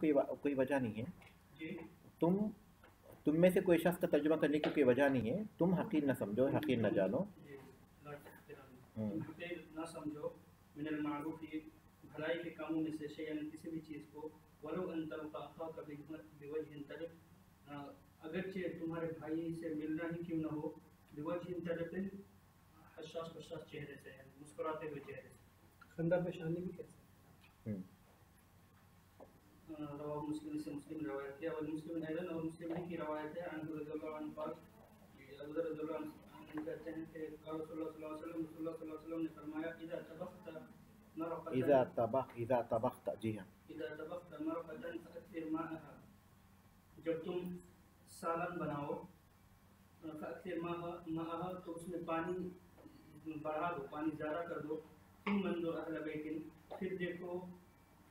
کوئی وجہ نہیں ہے. تم میں سے کوئی شخص کا ترجمہ کرنے کی کوئی وجہ نہیں ہے. تم حقیر نہ سمجھو، حقیر نہ جانو. تم حقیر نہ سمجھو من المعروف بھلائی کے کاموں میں سے شیئن کسی بھی چیز کو، ولو ان تلقى اخاك بوجه طلق اگرچہ تمہارے بھائی سے ملنا ہی کیوں نہ ہو، بوجه طلق حساس بشاس چہرے سے، مسکراتے ہوئے چہرے سے، خندہ پیشانی بھی کیسے. رواه مسلم سے مسلم روایت ہے، اور مسلم ایضا اور مسلم کی روایت ہے عن رضی اللہ عنہ قال، ابو ذر رضی اللہ عنہ کہتے ہیں کہ قال رسول اللہ صلی اللہ علیہ وسلم، رسول اللہ صلی اللہ علیہ وسلم نے فرمایا اذا طبخت مرقۃ، اذا طبخت، جی ہاں، اذا طبخت مرقۃ فاکثر ماءها، جب تم سالن بناؤ فاکثر ماءها تو اس میں پانی بڑھا دو، پانی زیادہ کر دو. ثم انظر اہل بیت، پھر دیکھو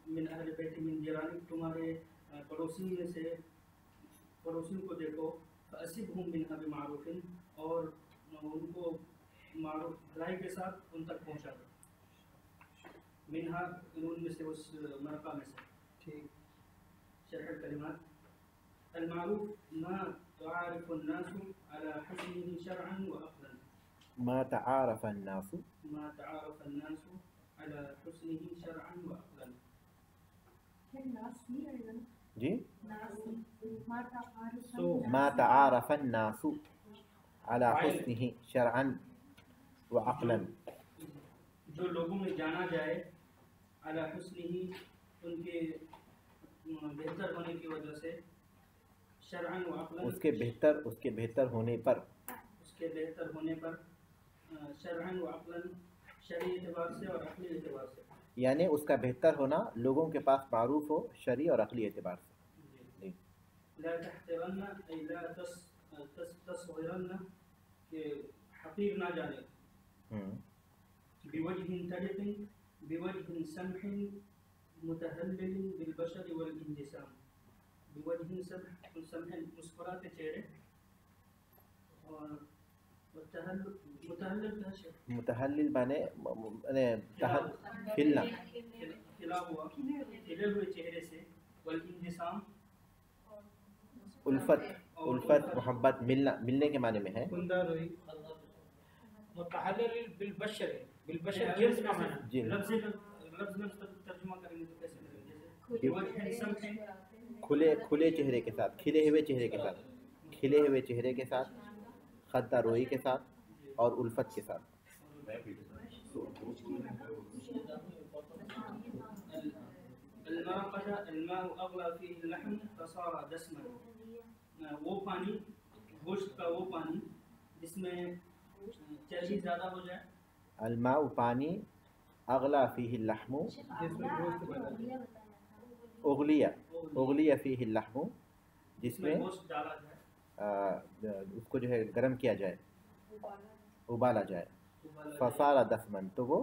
من اہل بیت من جیرانی، تمہارے پڑوسی میں سے پڑوسیوں کو دیکھو. فاسبهم منها بمعروف، اور ان کو معروف بھلائی کے ساتھ ان تک پہنچا دو. منہا ان میں سے، اس مرقہ میں سے. ٹھیک. شرح الکلمات، المعروف ما تعارف الناس على حسنه شرعا وعقلا. ما تعارف الناس، ما تعارف الناس على حسنه شرعا وعقلا. جی، ما تعارف الناس على حسنه شرعا وعقلا، جو لوگوں میں جانا جائے على حسنه ان کے بہتر ہونے کی وجہ سے، شرعا وعقلا اس کے بہتر ہونے پر، شرعا وعقلا شرعی اعتبار سے اور عقلی اعتبار سے، یعنی اس کا بہتر ہونا لوگوں کے پاس معروف ہو شرعی اور عقلی اعتبار سے. لا تحترن ای لا تصغرن، کہ حقیر نہ جانے. بوجه طلق بوجه سمح متهلل بالبشر والانجسام، بوجه سمح مسکراتے چہرے، اور متحلل بنے کھلنا، کھلے ہوئے چہرے سے، والانجسام الفت محبت، ملنے کے معنی میں ہے. متحلل بالبشر، بالبشر جنس کا معنی، لفظ ترجمہ کریں گے تو کیسے کریں گے؟ کھلے چہرے کے ساتھ، کھلے ہوئے چہرے کے ساتھ، کھلے ہوئے چہرے کے ساتھ، خدہ روئی کے ساتھ، اور الفت کے ساتھ. الماء اغلی فیہ اللحم فصار دسما، وہ پانی، گوشت کا وہ پانی جس میں چربی زیادہ ہو جائے. الماء پانی، اغلی فیہ اللحم، اغلی فیہ اللحم، جس میں گوشت ڈالا جائے، اس کو جو ہے گرم کیا جائے، ابالا جائے. فصار دسمن، تو وہ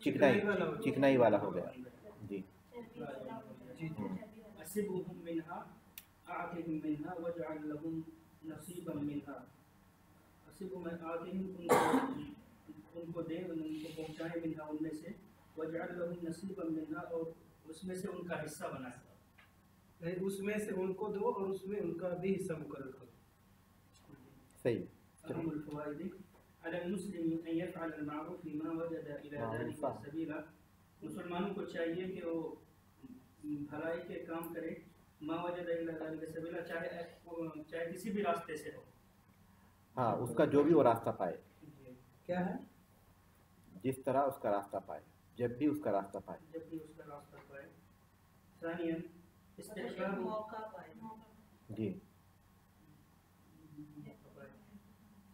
چکنائی والا ہو گیا. جی. اسبهم منها اعطهم منها واجعل لهم نصيبا منها. اسبهم اعطهم، ان کو دے، ان کو پہنچائے، منها ان میں سے، واجعل لهم نصيبا منها، اور اس میں سے ان کا حصہ بنائے، اس میں سے ان کو دو اور اس میں ان کا بھی حصہ مقرر کرو. صحیح. اہم الفوائد، على المسلم ان يفعل المعروف ما وجد الى ذلك سبيلا، مسلمانوں کو چاہیے کہ وہ بھلائی کے کام کرے، ما وجد الى ذلك سبيلا، چاہے کسی بھی راستے سے ہو. ہاں، اس کا جو بھی وہ راستہ پائے. کیا ہے؟ جس طرح اس کا راستہ پائے، جب بھی اس کا راستہ پائے. جب بھی اس کا راستہ پائے. ثانیاً استحباب موقع پائے. جی.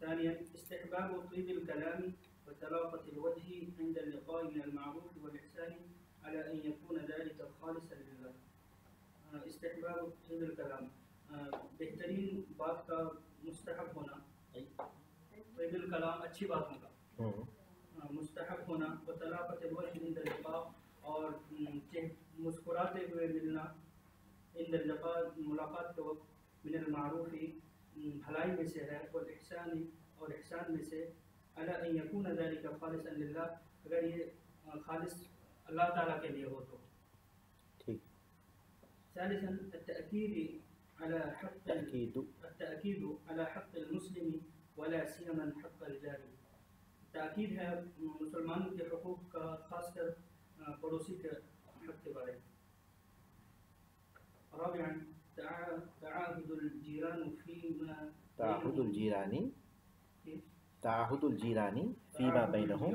ثانيا استحباب طيب الكلام وتلاقة الوجه عند اللقاء من المعروف والإحسان على أن يكون ذلك خالصا لله. استحباب طيب الكلام، بہترین بات کا مستحب ہونا، طيب الكلام اچھی باتوں کا مستحب ہونا، وتلاقة الوجه عند اللقاء، اور مسکراتے ہوئے ملنا، عند اللقاء ملاقات کے وقت، من المعروف بھلائی میں سے ہے، والاحسان اور احسان میں سے، الا ان یکون ذلک خالصا للہ، اگر یہ خالص اللہ تعالیٰ کے لیے ہو تو. ٹھیک. ثالثا التأكيد على حق المسلم ولا سيما حق الجار. تأکید ہے مسلمانوں کے حقوق کا، خاص کر پڑوسی کے حق کے بارے میں. رابعا تعاہد الجیران فيما بينهم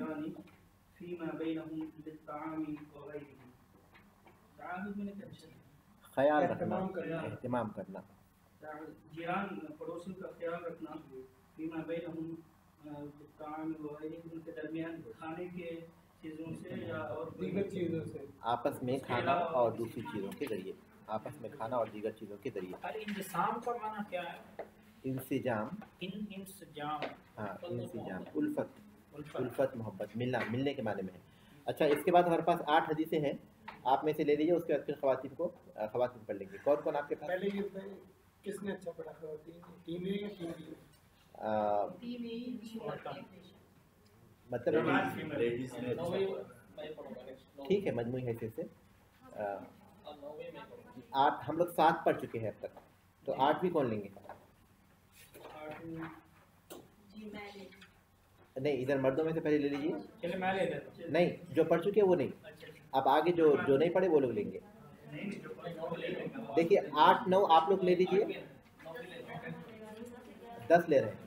بالطعام وغيره. تعاہد میں خیال رکھنا، اہتمام کرنا. جیران پڑوسیوں کا خیال رکھنا، فيما بينهم بالطعام وغيره، ان کے درمیان کھانے کے چیزوں سے یا اور دیگر چیزوں سے، آپس میں کھانا اور دوسری چیزوں کے ذریعے، آپس میں کھانا اور دیگر چیزوں کے ذریعے. الانضمام کا معنی کیا ہے؟ انسجام. ہاں انسجام، الفت، محبت، ملنے کے معنی میں ہے. اچھا اس کے بعد ہمارے پاس 8 حدیثیں ہیں، آپ میں سے لے لیجیے، اس کے بعد پھر خواتین پڑھ لیں گے. کون کون آپ کے پاس؟ پہلے یہ بتائیں کس نے اچھا پڑھا خواتین؟ ٹیم اے یا ٹیم بی؟ مطلب ٹھیک ہے، مجموعی حیثیت سے 8، ہم لوگ 7 پڑھ چکے ہیں اب تک، تو 8 بھی کون لیں گے؟ نہیں، ادھر مردوں میں سے پہلے لے لیجیے. نہیں، جو پڑھ چکے وہ نہیں، اب آگے جو نہیں پڑھے وہ لوگ لیں گے. دیکھیے 8، 9 آپ لوگ لے لیجیے، 10 لے رہے ہیں.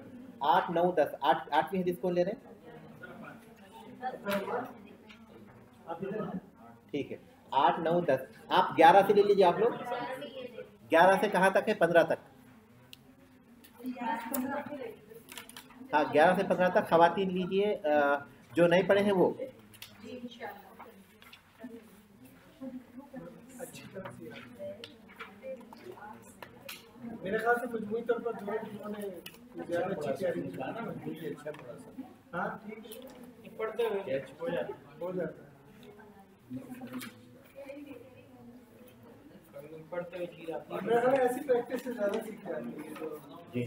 8، 9، 10، 8ویں حدیث کون لے رہے ہیں؟ ٹھیک ہے، 8، 9، 10. آپ 11 سے لے لیجیے. آپ لوگ 11 سے کہاں تک ہے؟ 15 تک. ہاں 11 سے 15 تک خواتین لیجیے، جو نہیں پڑھے ہیں وہ. میرے خیال سے مجموعی طور پر جو نے زیادہ اچھی تیاری کی ہے نا، مجموعی اچھا پڑھا سکتا. ہاں ٹھیک ہے، پڑھتے ہوئے ہو جاتا ہے. پڑھتے ہوئے چیز آتی ہے. میرے خیال میں ایسی پریکٹس سے زیادہ سیکھ جاتی ہے. جی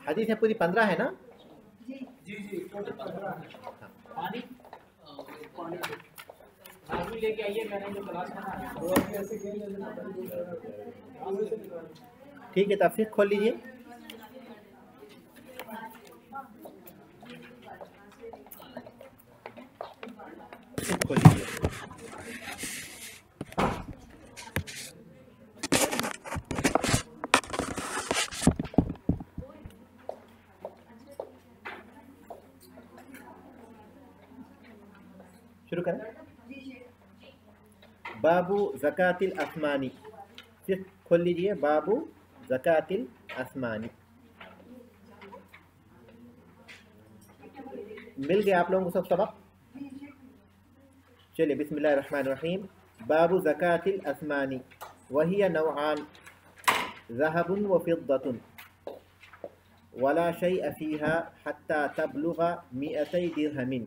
حدیث ہے پوری 15 ہے نا؟ جی جی 15 ہے. لے کے آئیے، میں نے جو کلاس کرنا ٹھیک ہے، تفسیر کھول لیجیے. کھول لیجیے. شروع کریں. بابو زکات الاسمانی، پھر کھول لیجیے بابو زکات الاسمانی. مل گیا آپ لوگوں کو سب سبق؟ چلیے بسم اللہ الرحمن الرحیم. باب زکات الاسمانی وهي نوعان، ذهب وفضة، ولا شيء فيها حتى تبلغ 200 درهم،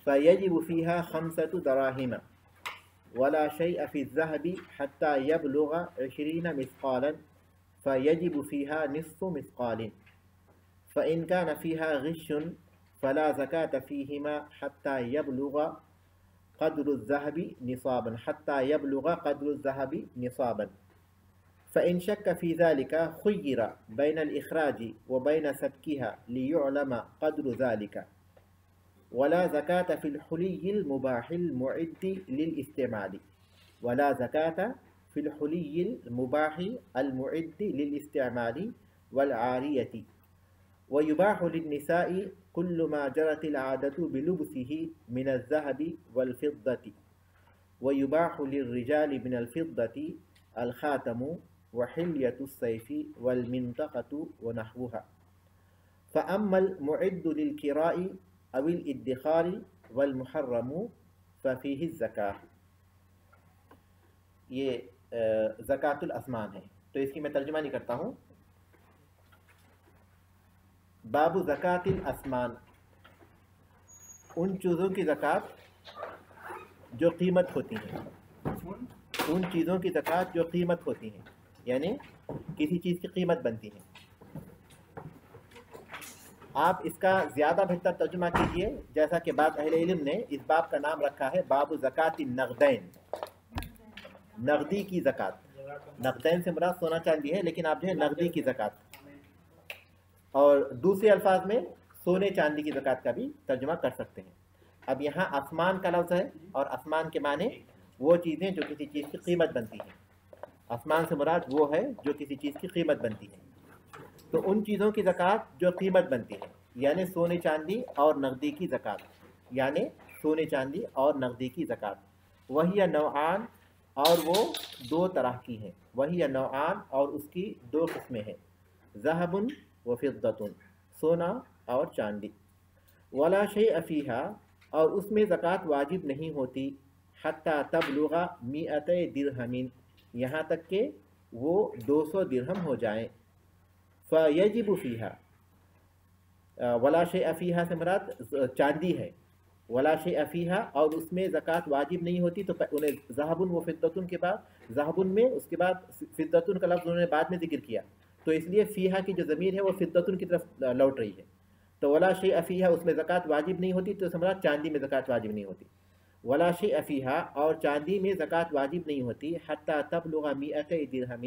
فيجب فيها 5 دراهم، ولا شيء في الذهب حتى يبلغ 20 مثقالا، فيجب فيها نصف مثقال، فإن كان فيها غش فلا زكاة فيهما حتى يبلغ قدر الذهب نصابا، حتى يبلغ قدر الذهب نصابا. فإن شك في ذلك خير بين الإخراج وبين سبكها ليعلم قدر ذلك. ولا زكاة في الحلي المباح المعد للاستعمال، ولا زكاة في الحلي المباح المعد للاستعمال والعارية. ويباح للنساء كل ما جرت العادة بلبسه من الذهب والفضة. ويباح للرجال من الفضة الخاتم وحلية السيف والمنطقة ونحوها. فأما المعد للكراء أو الادخار والمحرم ففيه الزكاة. یہ زکات الاسمان ہے، تو اس کی میں ترجمہ نہیں کرتا ہوں. باب زکات الاسمان، ان چیزوں کی زکات جو قیمت ہوتی ہیں، ان چیزوں کی زکات جو قیمت ہوتی ہیں، یعنی کسی چیز کی قیمت بنتی ہے. آپ اس کا زیادہ بہتر ترجمہ کیجئے، جیسا کہ بعض اہل علم نے اس باب کا نام رکھا ہے باب زکات النقدین، نقدی کی زکات۔ نقدین سے مراد سونا چاندی ہے، لیکن آپ جو ہے نقدی کی زکات، اور دوسرے الفاظ میں سونے چاندی کی زکات کا بھی ترجمہ کر سکتے ہیں۔ اب یہاں اسمان کا لفظ ہے، اور اسمان کے معنی وہ چیزیں جو کسی چیز کی قیمت بنتی ہیں۔ اسمان سے مراد وہ ہے جو کسی چیز کی قیمت بنتی ہے، تو ان چیزوں کی زکات جو قیمت بنتی ہے، یعنی سونے چاندی اور نقدی کی زکات، یعنی سونے چاندی اور نقدی کی زکات۔ وہی نوعان، اور وہ دو طرح کی ہیں، وہی نوعان، اور اس کی دو قسمیں ہیں، ذہب و فضۃ، سونا اور چاندی۔ ولا شیء فیہا، اور اس میں زکات واجب نہیں ہوتی، حتی تبلغ 100 درہم، یہاں تک کہ وہ 200 درہم ہو جائیں۔ فیجب فیہا، ولا شیء فیہا سے مراد چاندی ہے، ولا شیء فیہا، اور اس میں زکات واجب نہیں ہوتی، تو انہیں ذہب و فضۃ کے بعد، ذہب میں اس کے بعد فضۃ کا لفظ انہوں نے بعد میں ذکر کیا، تو اس لیے فیہا کی جو ضمیر ہے وہ فضۃ کی طرف لوٹ رہی ہے، تو ولا شیء فیہا اس میں زکات واجب نہیں ہوتی، تو اس سے مراد چاندی میں زکات واجب نہیں ہوتی۔ ولا شیء فیہا، اور چاندی میں زکات واجب نہیں ہوتی، حتی تبلغ 100 درہم،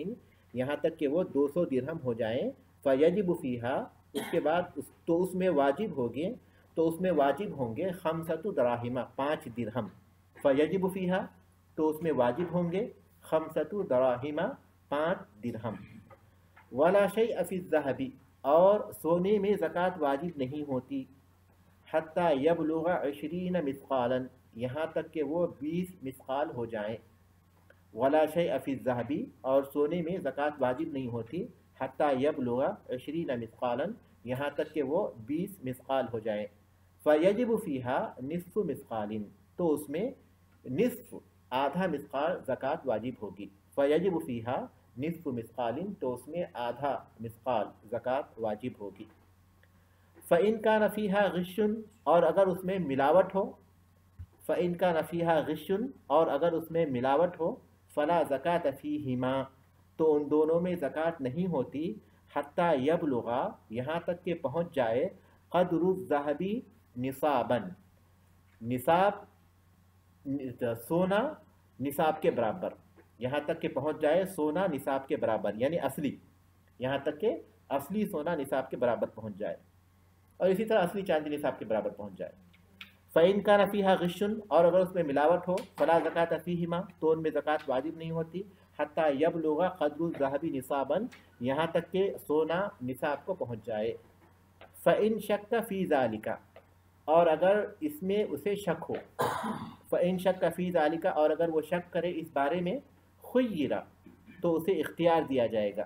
یہاں تک کہ وہ 200 درہم ہو جائیں۔ فیجب فیہا، اس کے بعد تو اس میں واجب ہوگے، تو اس میں واجب ہوں گے 5 دراہم، 5 درہم۔ فیجب فیہا، تو اس میں واجب ہوں گے 5 دراہم، 5 درہم۔ ولا شیء فی الذہب، اور سونے میں زکات واجب نہیں ہوتی، حتی یبلغ 20 مثقالا، یہاں تک کہ وہ 20 مثقال ہو جائیں۔ ولا شیء فی الذہب، اور سونے میں زکات واجب نہیں ہوتی، حتی یبلغ 20 مثقالا، یہاں تک کہ وہ 20 مثقال ہو جائیں۔ فیجب فیہا نصف مثقال، تو اس میں نصف، آدھا مثقال زکات واجب ہوگی۔ فیجب فیہا نصف مثقال، تو اس میں آدھا مثقال زکات واجب ہوگی۔ فإن کان فیہا غش، اور اگر اس میں ملاوٹ ہو، فإن کان فیہا غش، اور اگر اس میں ملاوٹ ہو، فلا زکات فیہما، تو ان دونوں میں زکات نہیں ہوتی، حتی یبلغا، یہاں تک کہ پہنچ جائے، قدر الذہب نصابا، نصاب سونا نصاب کے برابر، یہاں تک کہ پہنچ جائے سونا نصاب کے برابر، یعنی اصلی، یہاں تک کہ اصلی سونا نصاب کے برابر پہنچ جائے، اور اسی طرح اصلی چاندی نصاب کے برابر پہنچ جائے۔ فإن کان فیہا غش، اور اگر اس میں ملاوٹ ہو، فلا زکات فیہما، تو ان میں زکات واجب نہیں ہوتی، حتی یبلغ قدر الذہب نصابا، یہاں تک کہ سونا نصاب کو پہنچ جائے۔ فإن شک فی ذالک، اور اگر اس میں اسے شک ہو، فإن شک فی ذالک، اور اگر وہ شک کرے اس بارے میں، خیر، تو اسے اختیار دیا جائے گا،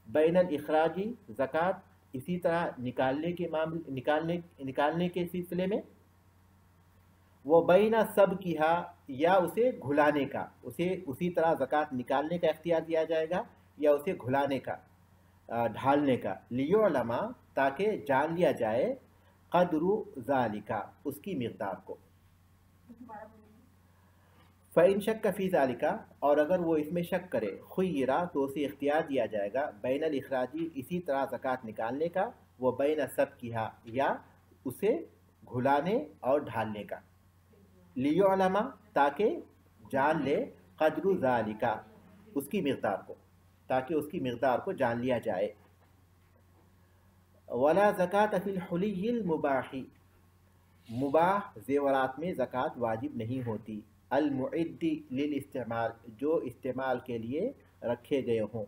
بین الاخراجی، زکات اسی طرح نکالنے کے سلسلے میں، وہ بین سب کیا، یا اسے گھلانے کا، اسے اسی طرح زکات نکالنے کا اختیار دیا جائے گا، یا اسے گھلانے کا، ڈھالنے کا، لیعلم، تاکہ جان لیا جائے، قدر ذالک، اس کی مقدار کو۔ فإن شک فی ذالک، اور اگر وہ اس میں شک کرے، خیرا، تو اسے اختیار دیا جائے گا، بین الاخراجی، اسی طرح زکات نکالنے کا، وہ بین سب کیا، یا اسے گھلانے اور ڈھالنے کا، لیعلم، تاکہ جان لے، قدر ذالک، اس کی مقدار کو، تاکہ اس کی مقدار کو جان لیا جائے۔ ولا زکات فی الحلی المباح، مباح زیورات میں زکات واجب نہیں ہوتی، المعد للاستعمال، جو استعمال کے لیے رکھے گئے ہوں۔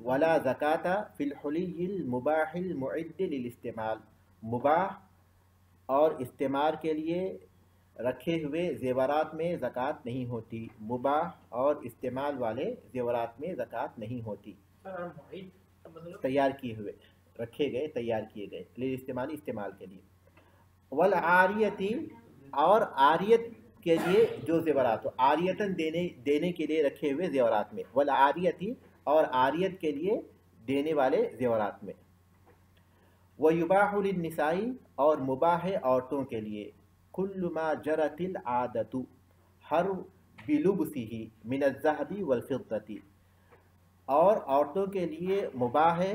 ولا زکات فی الحلی المباح المعد للاستعمال، مباح اور استعمال کے لیے رکھے ہوئے زیورات میں زکات نہیں ہوتی، مباح اور استعمال والے زیورات میں زکات نہیں ہوتی، تیار کیے ہوئے، رکھے گئے، تیار کیے گئے، للاستعمال، استعمال کے لیے۔ والعاریتی، اور عاریت کے لیے جو زیورات ہو، عاریتاً دینے کے لیے رکھے ہوئے زیورات میں، والعاریتی، اور عاریت کے لیے دینے والے زیورات میں۔ ویباح للنساء، اور مباح ہے عورتوں کے لیے، کل ما جرت العادت، ہر بلبسہ من الذہب والفضة، اور عورتوں کے لیے مباح ہے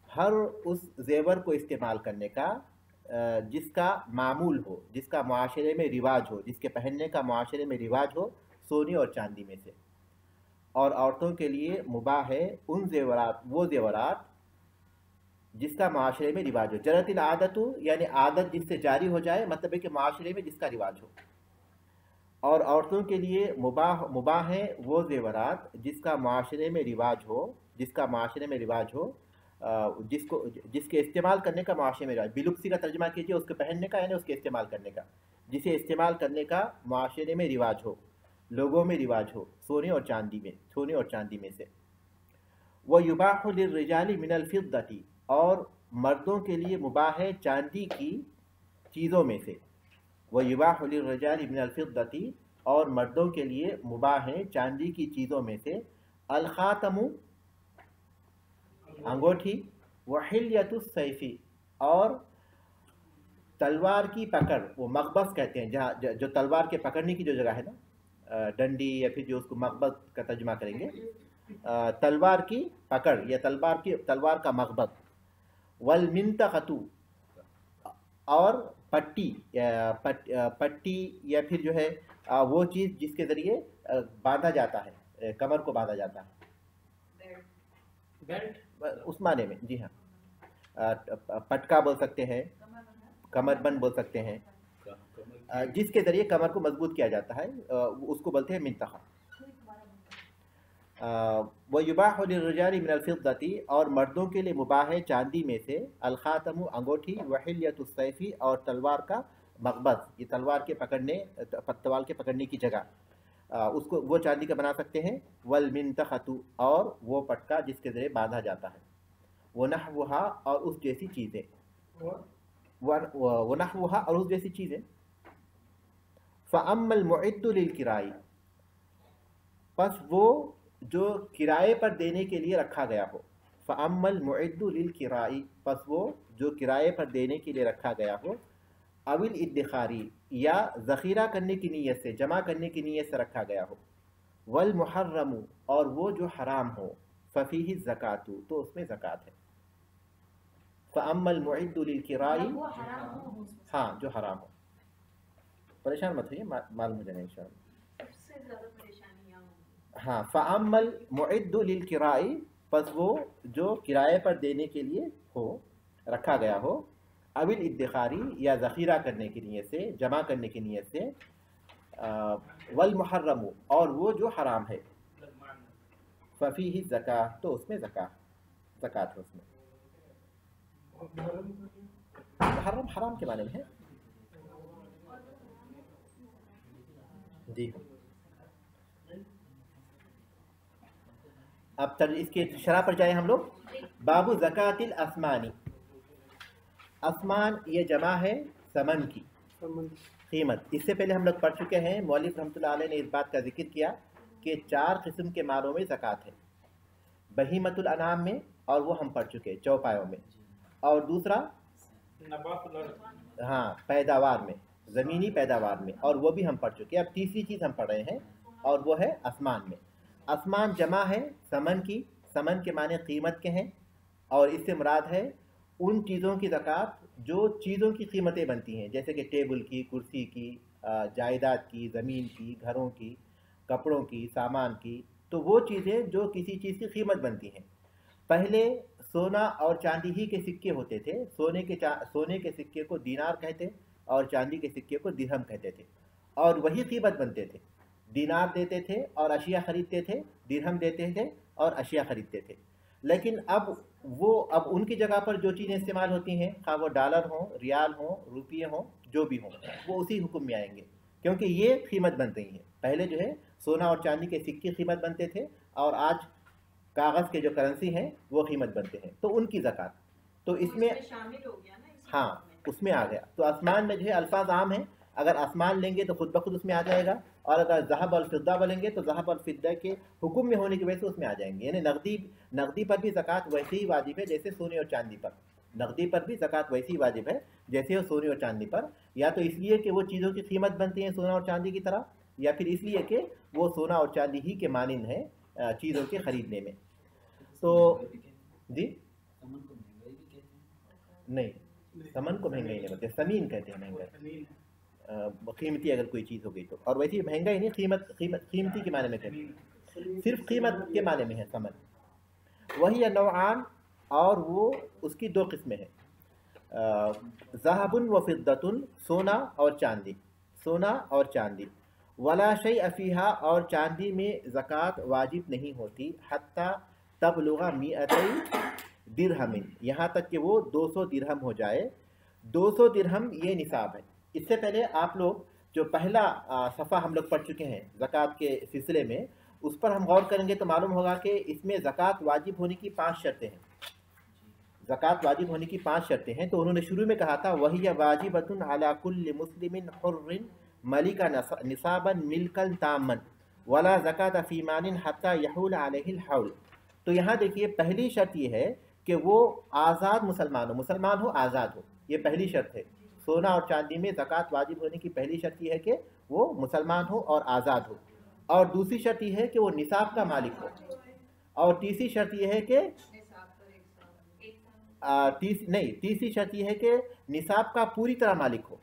हर उस जेवर को इस्तेमाल करने का जिसका मामूल हो, जिसका मुआशरे में रिवाज हो, जिसके पहनने का मुआशरे में रिवाज हो सोने और चांदी में से। और औरतों के लिए मुबाह है उन जेवरात, वो जेवरात जिसका माशरे में रिवाज हो। जरतिल आदतु यानी आदत जिससे जारी हो जाए, मतलब है कि माशरे में जिसका रिवाज हो। और औरतों के लिए मुबाह है वो जेवरात जिसका माशरे में रिवाज हो, जिसका माशरे में रिवाज हो, जिसके इस्तेमाल करने का माशरे में रिवाज। बिलुप्सी का तर्जुमा कीजिए उसके पहनने का यानी उसके इस्तेमाल करने का, जिसे इस्तेमाल करने का माशरे में रिवाज हो, लोगों में रिवाज हो, सोने और चांदी में से। वह युबाहु लिर्रिजाली मिनल फिद्दती, और मर्दों के लिए मुबाह है चांदी की चीज़ों में से। वह युबाहु लिर्रिजाली मिनल फिद्दती, और मर्दों के लिए मुबाह है चांदी की चीज़ों में से। अल खातमु अंगूठी, व हिल्यतुस सैफी, और तलवार की पकड़, वो मकबस कहते हैं जहाँ जो तलवार के पकड़ने की जो जगह है ना, डंडी या फिर जो उसको मकबस का तर्जुमा करेंगे, तलवार की पकड़ या तलवार का मकबस। वल मिंतखतु, और पट्टी या फिर जो है वो चीज़ जिसके ज़रिए बांधा जाता है, कमर को बांधा जाता है, बेल्ट उस माने में। जी हाँ, पटका बोल सकते हैं, कमरबंद बोल सकते हैं, जिसके ज़रिए कमर को मजबूत किया जाता है, उसको बोलते हैं मिंतखा। व युबाहु लिर्रिजाली मिनल फिद्दती, और मर्दों के लिए मुबाह है चांदी में से। अल खातमु अंगूठी, व हिल्यतुस सैफी, और तलवार का मकबस, ये तलवार के पकड़ने की जगह, उसको वो चांदी का बना सकते हैं। वल मिंतखतु, और वो पटका जिसके ज़रिए बांधा जाता है। वो नहवुहा, और उस जैसी चीज़ें, वो नहवुहा, और उस जैसी चीज़ें। फ़अम्मल मुइद्दु लिल किराई, बस वो जो किराए पर देने के लिए रखा गया हो। फ़अम्मल मुइद्दु लिल किराई, बस वो जो किराए पर देने के लिए रखा गया हो। अविल इद्दिखारी, या ज़ख़ीरा करने की नीयत से, जमा करने की नीयत से रखा गया हो। वल मुहर्रमु, और वो जो हराम हो। फ़फ़ीहि ज़कातु, तो उसमें ज़कात है। फ़अम्मल मुइद्दु लिल किराई, हाँ जो हराम हो। परेशान मत होइए, मालूम हो जाएगा इंशाअल्लाह। हाँ, फ़अम्मल मुइद्दु लिल किराई, बस वो जो किराए पर देने के लिए हो, रखा गया हो। अविल इद्दिखारी, या ज़ख़ीरा करने की नीयत से, जमा करने की नीयत से। वल मुहर्रमु, और वो जो हराम है। फ़फ़ीहि ज़कात, तो उसमें ज़कात है उसमें। मुहर्रम हराम के माने में है जी। अब इसके शरह पर जाए हम लोग। बाबू ज़कातिल अस्मानी, अस्मान ये जमा है समन की, कीमत। इससे पहले हम लोग पढ़ चुके हैं, मौलिक रहमतुल्लाह अलैह ने इस बात का जिक्र किया कि 4 किस्म के मालों में ज़कात है। बहीमतुल अनाम में, और वो हम पढ़ चुके हैं चौपायों में। और दूसरा हाँ पैदावार में, ज़मीनी पैदावार में, और वो भी हम पढ़ चुके हैं। अब तीसरी चीज़ हम पढ़ रहे हैं, और वो है आसमान में। आसमान जमा है समन की, समन के माने कीमत के हैं, और इससे मुराद है उन चीज़ों की ज़कात जो चीज़ों की कीमतें बनती हैं, जैसे कि टेबल की, कुर्सी की, जायदाद की, ज़मीन की, घरों की, कपड़ों की, सामान की। तो वो चीज़ें जो किसी चीज़ की कीमत बनती हैं। पहले सोना और चांदी ही के सिक्के होते थे। सोने के सिक्के को दीनार कहते, और चांदी के सिक्के को दिरहम कहते थे, और वही कीमत बनते थे। दीनार देते थे और अशिया ख़रीदते थे, दिरहम देते थे और अशिया ख़रीदते थे। लेकिन अब उनकी जगह पर जो चीज़ें इस्तेमाल होती हैं, खा वो डॉलर हो, रियाल हो, रुपये हो, जो भी हो, वो उसी हुक्म में आएंगे, क्योंकि ये कीमत बन रही है। पहले जो है सोना और चांदी के सिक्के कीमत बनते थे, और आज कागज़ के जो करेंसी हैं वो कीमत बनते हैं, तो उनकी ज़कात तो इसमें शामिल हो गया ना। हाँ उसमें आ गया। तो आसमान में जो है अल्फाज आम है, अगर आसमान लेंगे तो खुद ब खुद उसमें आ जाएगा, और अगर ज़हब और फिद्दा बोलेंगे तो ज़हब और फिद्दा के हुक्म में होने की वजह से उसमें आ जाएंगे। यानी नकदी पर भी ज़कात वैसे ही वाजिब है जैसे सोने और चांदी पर। नकदी पर भी ज़कात वैसे ही वाजिब है जैसे वो सोने और चांदी पर, या तो इसलिए कि वो चीज़ों की कीमत बनती है सोना और चांदी की तरह, या फिर इसलिए कि वो सोना और चांदी ही के मानिंद है चीज़ों के ख़रीदने में। तो जी नहीं, समन को महंगाई नहीं बोलते, समीन कहते हैं महंगाई, कीमती अगर कोई चीज़ हो गई तो। और वैसे महंगाई नहीं, कीमती के माने में कहते हैं, सिर्फ कीमत के माने में है समन। वही नौआन, और वो उसकी दो किस्में हैं, ज़हाबुन व फिद्दतुन, सोना और चांदी, सोना और चांदी। वला शै अफ़ीहा, और चांदी में ज़कात वाजिब नहीं होती, हत्ता तबलुगा मिअतै दिरहमिन, यहाँ तक कि वो 200 दिरहम हो जाए। 200 दिरहम ये निसाब है। इससे पहले आप लोग जो पहला सफ़ा हम लोग पढ़ चुके हैं ज़कात के सिलसिले में, उस पर हम गौर करेंगे तो मालूम होगा कि इसमें ज़कात वाजिब होने की 5 शर्तें हैं। ज़कात वाजिब होने की 5 शर्तें हैं। तो उन्होंने शुरू में कहा था वही वाजिबतुन अला कुल्लि मुस्लिमिन हुर्रिन मलिका निसाबन मिल्कन तामन वला ज़कात फ़ी मालिन हत्ता यहूल अलैहिल हौल। तो यहाँ देखिए पहली शर्त ये है कि वो आज़ाद मुसलमान हो आज़ाद हो, ये पहली शर्त है। सोना और चांदी में ज़कात वाजिब होने की पहली शर्त ये है कि वो मुसलमान हो और आज़ाद हो। और दूसरी शर्त ये है कि वो निसाब का मालिक हो। और तीसरी शर्त ये है कि तीसरी शर्त ये है कि निसाब का पूरी तरह मालिक हो,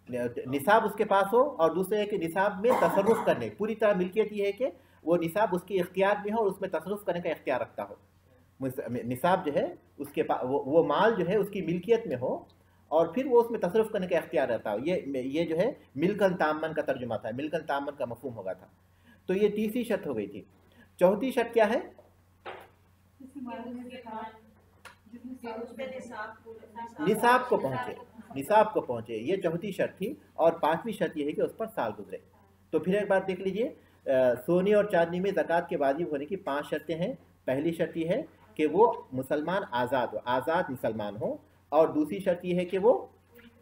निसाब उसके पास हो। और दूसरे है कि निसाब में तसर्रुफ़ करने, पूरी तरह मिल्कियत ये है कि वो निसाब उसके इख्तियार में हो और उसमें तसर्रुफ़ करने का इख्तियार रखता हो। निसाब जो है उसके पास वो माल जो है उसकी मिल्कियत में हो और फिर वो उसमें तसर्रुफ़ करने का इख्तियार रहता हो। ये जो है मिल्कन तामन का तर्जुमा था, मिल्कन तामन का मफ़हूम होगा था। तो ये तीसरी शर्त हो गई थी। चौथी शर्त क्या है? निसाब को पहुँचे, ये चौथी शर्त थी। और पांचवी शर्त ये है कि उस पर साल गुजरे। तो फिर एक बार देख लीजिए, सोने और चांदी में ज़कात के वाजिब होने की 5 शर्तें हैं। पहली शर्त ये है कि वो मुसलमान आज़ाद हो, आज़ाद मुसलमान हो। और दूसरी शर्त ये है कि वो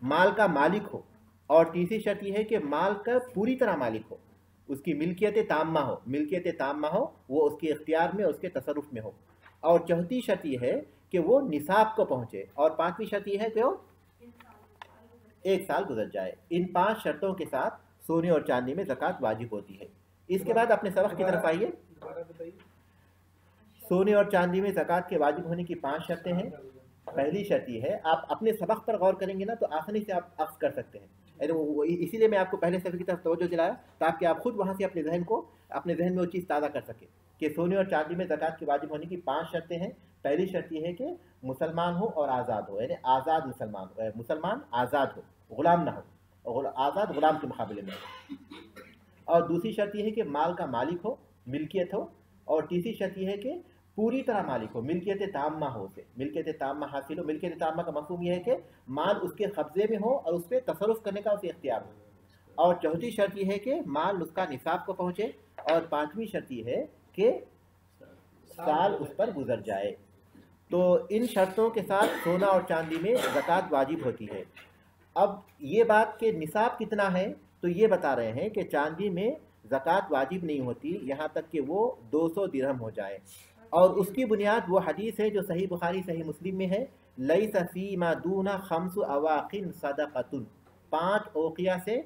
माल का मालिक हो। और तीसरी शर्त ये है कि माल का पूरी तरह मालिक हो, उसकी मिल्कियत ताम्मा हो, वो उसके इख्तियार में, उसके तसर्रुफ़ में हो। और चौथी शर्त ये है कि वो निसाब को पहुँचे। और पांचवी शर्त ये है कि वो 1 साल गुजर जाए। इन 5 शर्तों के साथ सोने और चांदी में ज़कात वाजिब होती है। इसके बाद अपने सबक की तरफ आइए। सोने और चांदी में ज़कात के वाजिब होने की 5 शर्तें हैं। पहली शर्त ये है, आप अपने सबक पर गौर करेंगे ना तो आसानी से आप अक्स कर सकते हैं। इसीलिए मैं आपको पहले सफ़े की तरफ तवज्जो दिलाया ताकि आप खुद वहाँ से अपने जहन में वो चीज़ ताज़ा कर सकें कि सोने और चांदी में ज़कात के वाजिब होने की 5 शर्तें हैं। पहली शर्त ये है कि मुसलमान हो और आज़ाद हो, यानी आज़ाद मुसलमान आज़ाद हो, ग़ुलाम ना हो, आज़ाद ग़ुलाम के मुकाबले में। और दूसरी शर्त यह है कि माल का मालिक हो, मिल्कियत हो। और तीसरी शर्त यह है कि पूरी तरह मालिक हो, मिल्कियत ताम्मा हो, उसे मिल्कियत ताम्मा हासिल हो। मिल्कियत ताम्मा का मफ़हूम यह है कि माल उसके कब्ज़े में हो और उस पर तसर्रुफ़ करने का उसे इख्तियार हो। और चौथी शर्त यह है कि माल उसका निसाब को पहुँचे। और पाँचवीं शर्त यह है कि साल उस पर गुजर जाए। तो इन शर्तों के साथ सोना और चांदी में ज़कात वाजिब होती है। अब ये बात कि निसाब कितना है, तो ये बता रहे हैं कि चांदी में ज़कात वाजिब नहीं होती यहाँ तक कि वो 200 दिरहम हो जाए। और उसकी बुनियाद वो हदीस है जो सही बुखारी सही मुस्लिम में है, लैसा फीमा दूना खम्सु अवाकिन सदक़तुन, 5 ओकिया से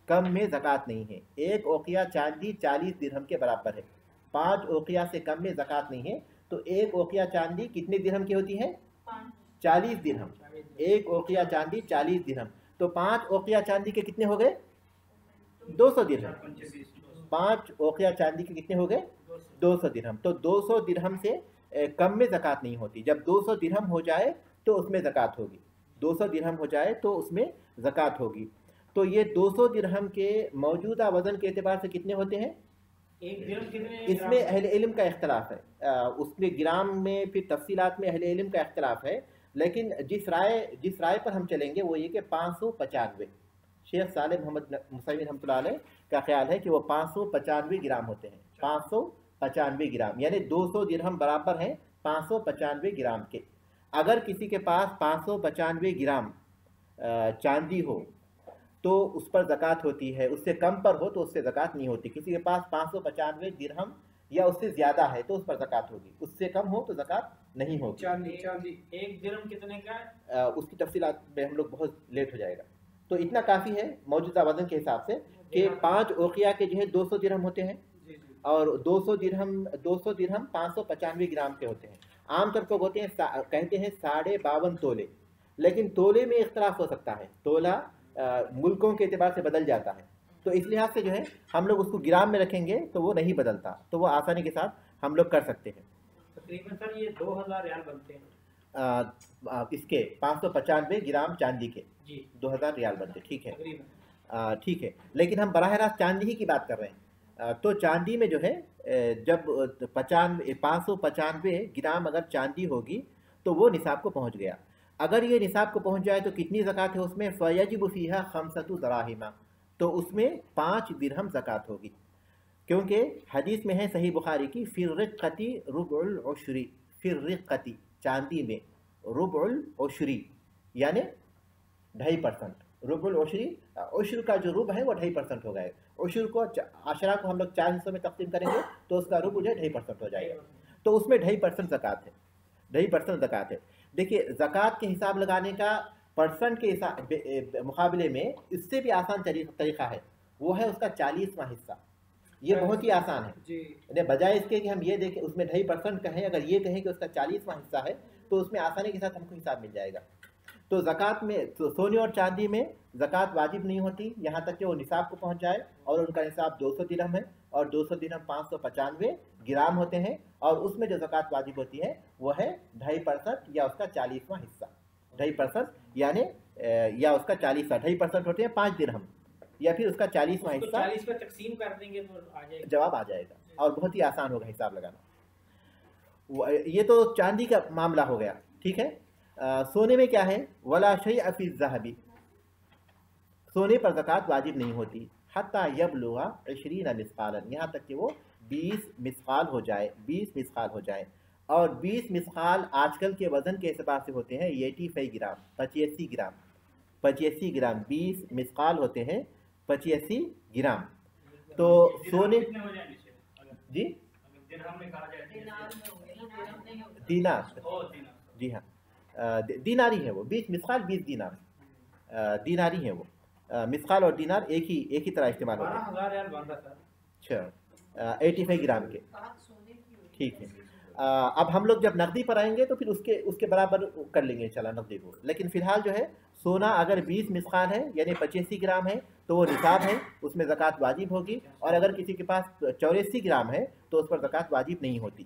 कम में ज़कात नहीं है। 1 ओकिया चांदी 40 दिरहम के बराबर है। 5 ओकिया से कम में ज़कात नहीं है। तो 1 ओकिया चांदी कितने दिरहम की होती है? 40 दिरहम। 1 ओकिया चांदी 40 दिरहम। तो 5 ओकिया चांदी के कितने हो गए? 200 दिरहम। 5 ओकिया चांदी के कितने हो गए? 200 दिरहम। तो 200 दिरहम से कम में ज़कात नहीं होती। जब 200 दिरहम हो जाए तो उसमें ज़कात होगी। 200 दिरहम हो जाए तो उसमें ज़कात होगी। तो ये 200 दिरहम के मौजूदा वज़न के एतबार से कितने होते हैं? एक दिरहम कितने? इसमें अहले इल्म का इख्तलाफ है। उसमें ग्राम में फिर तफसीलात में अहले इल्म का इख्तलाफ है। लेकिन जिस राय पर हम चलेंगे वो ये कि 595, शेख साले मोहम्मद मुसैमिन रहमतुल्लाह अलैह का ख्याल है कि वो 595 ग्राम होते हैं। 595 ग्राम यानी 200 दिरहम बराबर हैं 595 ग्राम के। अगर किसी के पास 595 ग्राम चांदी हो तो उस पर ज़कात होती है। उससे कम पर हो तो उससे ज़कात नहीं होती। किसी के पास 595 दिरहम या उससे ज़्यादा है तो उस पर ज़कात होगी, उससे कम हो तो ज़कात नहीं होगी। चांदी 1 दिरहम कितने का? उसकी तफसीलात में हम लोग बहुत लेट हो जाएगा। तो इतना काफ़ी है मौजूदा वज़न के हिसाब से कि 5 ओकिया के जो है 200 दिरहम होते हैं। और 200 दिरहम 595 ग्राम के होते हैं। आमतौर पर होते हैं कहते हैं 52.5 तोले। لیکن تولے میں اختلاف ہو سکتا ہے، تولا ملکوں کے اعتبار سے بدل جاتا ہے، تو اس لحاظ سے جو ہے ہم لوگ اس کو گرام میں رکھیں گے تو وہ نہیں بدلتا، تو وہ آسانی کے ساتھ ہم لوگ کر سکتے ہیں۔ تقریباً سر یہ 2000 ریال بنتے ہیں اس کے 595 گرام چاندی کے جی 2000 ریال بنتے، ٹھیک ہے تقریباً ٹھیک ہے، لیکن ہم براہ راست چاندی ہی کی بات کر رہے ہیں، تو چاندی میں جو ہے جب 595 گرام اگر چاندی ہوگی تو وہ نصاب کو پہنچ گیا۔ اگر یہ نصاب کو پہنچ جائے تو کتنی زکوٰۃ ہے اس میں؟ فَيَجِبُ فِيهَا 5 دراہم، تو اس میں 5 درہم زکوٰۃ ہوگی، کیونکہ حدیث میں ہے صحیح بخاری کی فِي الرِّقَّةِ رُبُعُ الْعُشْرِ، فِي الرِّقَّةِ چاندی میں ربع العشری یعنی 2.5%، ربع العشری، عشر کا جو ربع ہے وہ 2.5% ہوگا، عشر کو عشرہ کو ہم لوگ 4 حصوں میں تقسیم کریں گے تو اس کا ربع جو ہے 2.5% ہو جائے گا، تو اس میں 2.5% زکوٰۃ ہے، 2.5% زکوٰۃ ہے۔ دیکھیے زکوٰۃ کے حساب لگانے کا پرسنٹ کے مقابلے میں اس سے بھی آسان طریقہ ہے، وہ ہے اس کا 40واں حصہ، یہ بہت ہی آسان ہے، بجائے اس کے کہ ہم یہ دیکھیں اس میں 2.5% کہیں، اگر یہ کہیں کہ اس کا 40واں حصہ ہے تو اس میں آسانی کے ساتھ ہم کو حساب مل جائے گا۔ تو زکوٰۃ میں سونے اور چاندی میں زکوٰۃ واجب نہیں ہوتی یہاں تک کہ وہ نصاب کو پہنچ جائے، اور ان کا نصاب 200 درہم ہے، اور 200 درہم 595 گرام ہوتے ہیں، اور اس میں جو زکوٰۃ واجب ہوتی ہے وہ ہے 2.5% یا اس کا 40واں حصہ، 2.5% یعنی یا اس کا 2.5% ہوتے ہیں 5 درہم، یا پھر اس کا 40واں حصہ 40 پر تقسیم کر دیں گے تو آ جائے گا، جواب آ جائے گا، اور بہت ہی آسان ہوگا حساب لگانا۔ یہ تو چاندی کا معاملہ ہو گیا، ٹھیک ہے۔ سونے میں کیا ہے؟ ولا شیء فی الذهب، سونے پر زکوٰۃ واجب نہیں ہوتی، حتی یبلغ 20 مثقالا، یہاں تک کہ وہ 20 مثقال ہو جائے، 20 مثقال ہو جائے، اور 20 مثقال آج کل کے وزن کے اعتبار سے ہوتے ہیں 85 گرام، 85 گرام، 85 گرام، 20 مثقال ہوتے ہیں 85 گرام۔ تو سونے جی دینار، جی ہاں دیناری ہے وہ، 20 مثقال 20 دینار، دیناری ہے وہ، مثقال اور دینار ایک ہی طرح استعمال ہوتے ہیں، اچھا 85 گرام کے، ٹھیک ہے۔ اب ہم لوگ جب نقدی پر آئیں گے تو پھر اس کے برابر کر لیں گے انشاءاللہ نقدی کو، لیکن فی الحال جو ہے سونا اگر 20 مثقال ہے یعنی 85 گرام ہے تو وہ نصاب ہے، اس میں زکوٰۃ واجب ہوگی، اور اگر کسی کے پاس 84 گرام ہے تو اس پر زکوٰۃ واجب نہیں ہوتی۔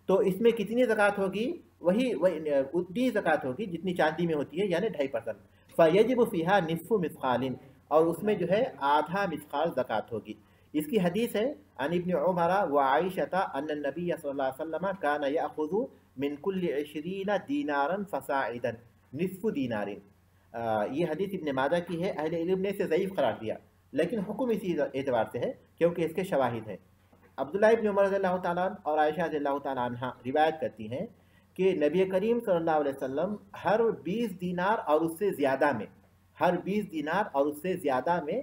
تو اس میں کتنی زکوٰۃ ہوگی؟ وہی اتنی زکوٰۃ ہوگی جتنی چاندی میں ہوتی ہے یعنی 2.5%۔ فَيَجِبُ فِيهَا نِصْفُ مِثْقَالٍ، اور اس میں جو ہے آدھا مثقال زکوٰۃ ہوگی۔ اس کی حدیث ہے عن ابن عمر وعائشة ان النبی صلی اللہ علیہ وسلم كان يأخذ من كل 20 دینارا فصاعدا نصف دینار، یہ حدیث ابن ماجہ کی ہے، اہل علم نے اسے ضعیف قرار دیا، لیکن حکم اسی اعتبار سے ہے کیونکہ اس کے شواہد ہیں۔ عبداللہ ابن عمر رضی اللہ تعالیٰ عنہ اور عائشہ رضی اللہ تعالیٰ عنہ روایت کرتی ہیں کہ نبی کریم صلی اللہ علیہ وسلم ہر 20 دینار اور اس سے زیادہ میں، ہر 20 دینار اور اس سے زیادہ میں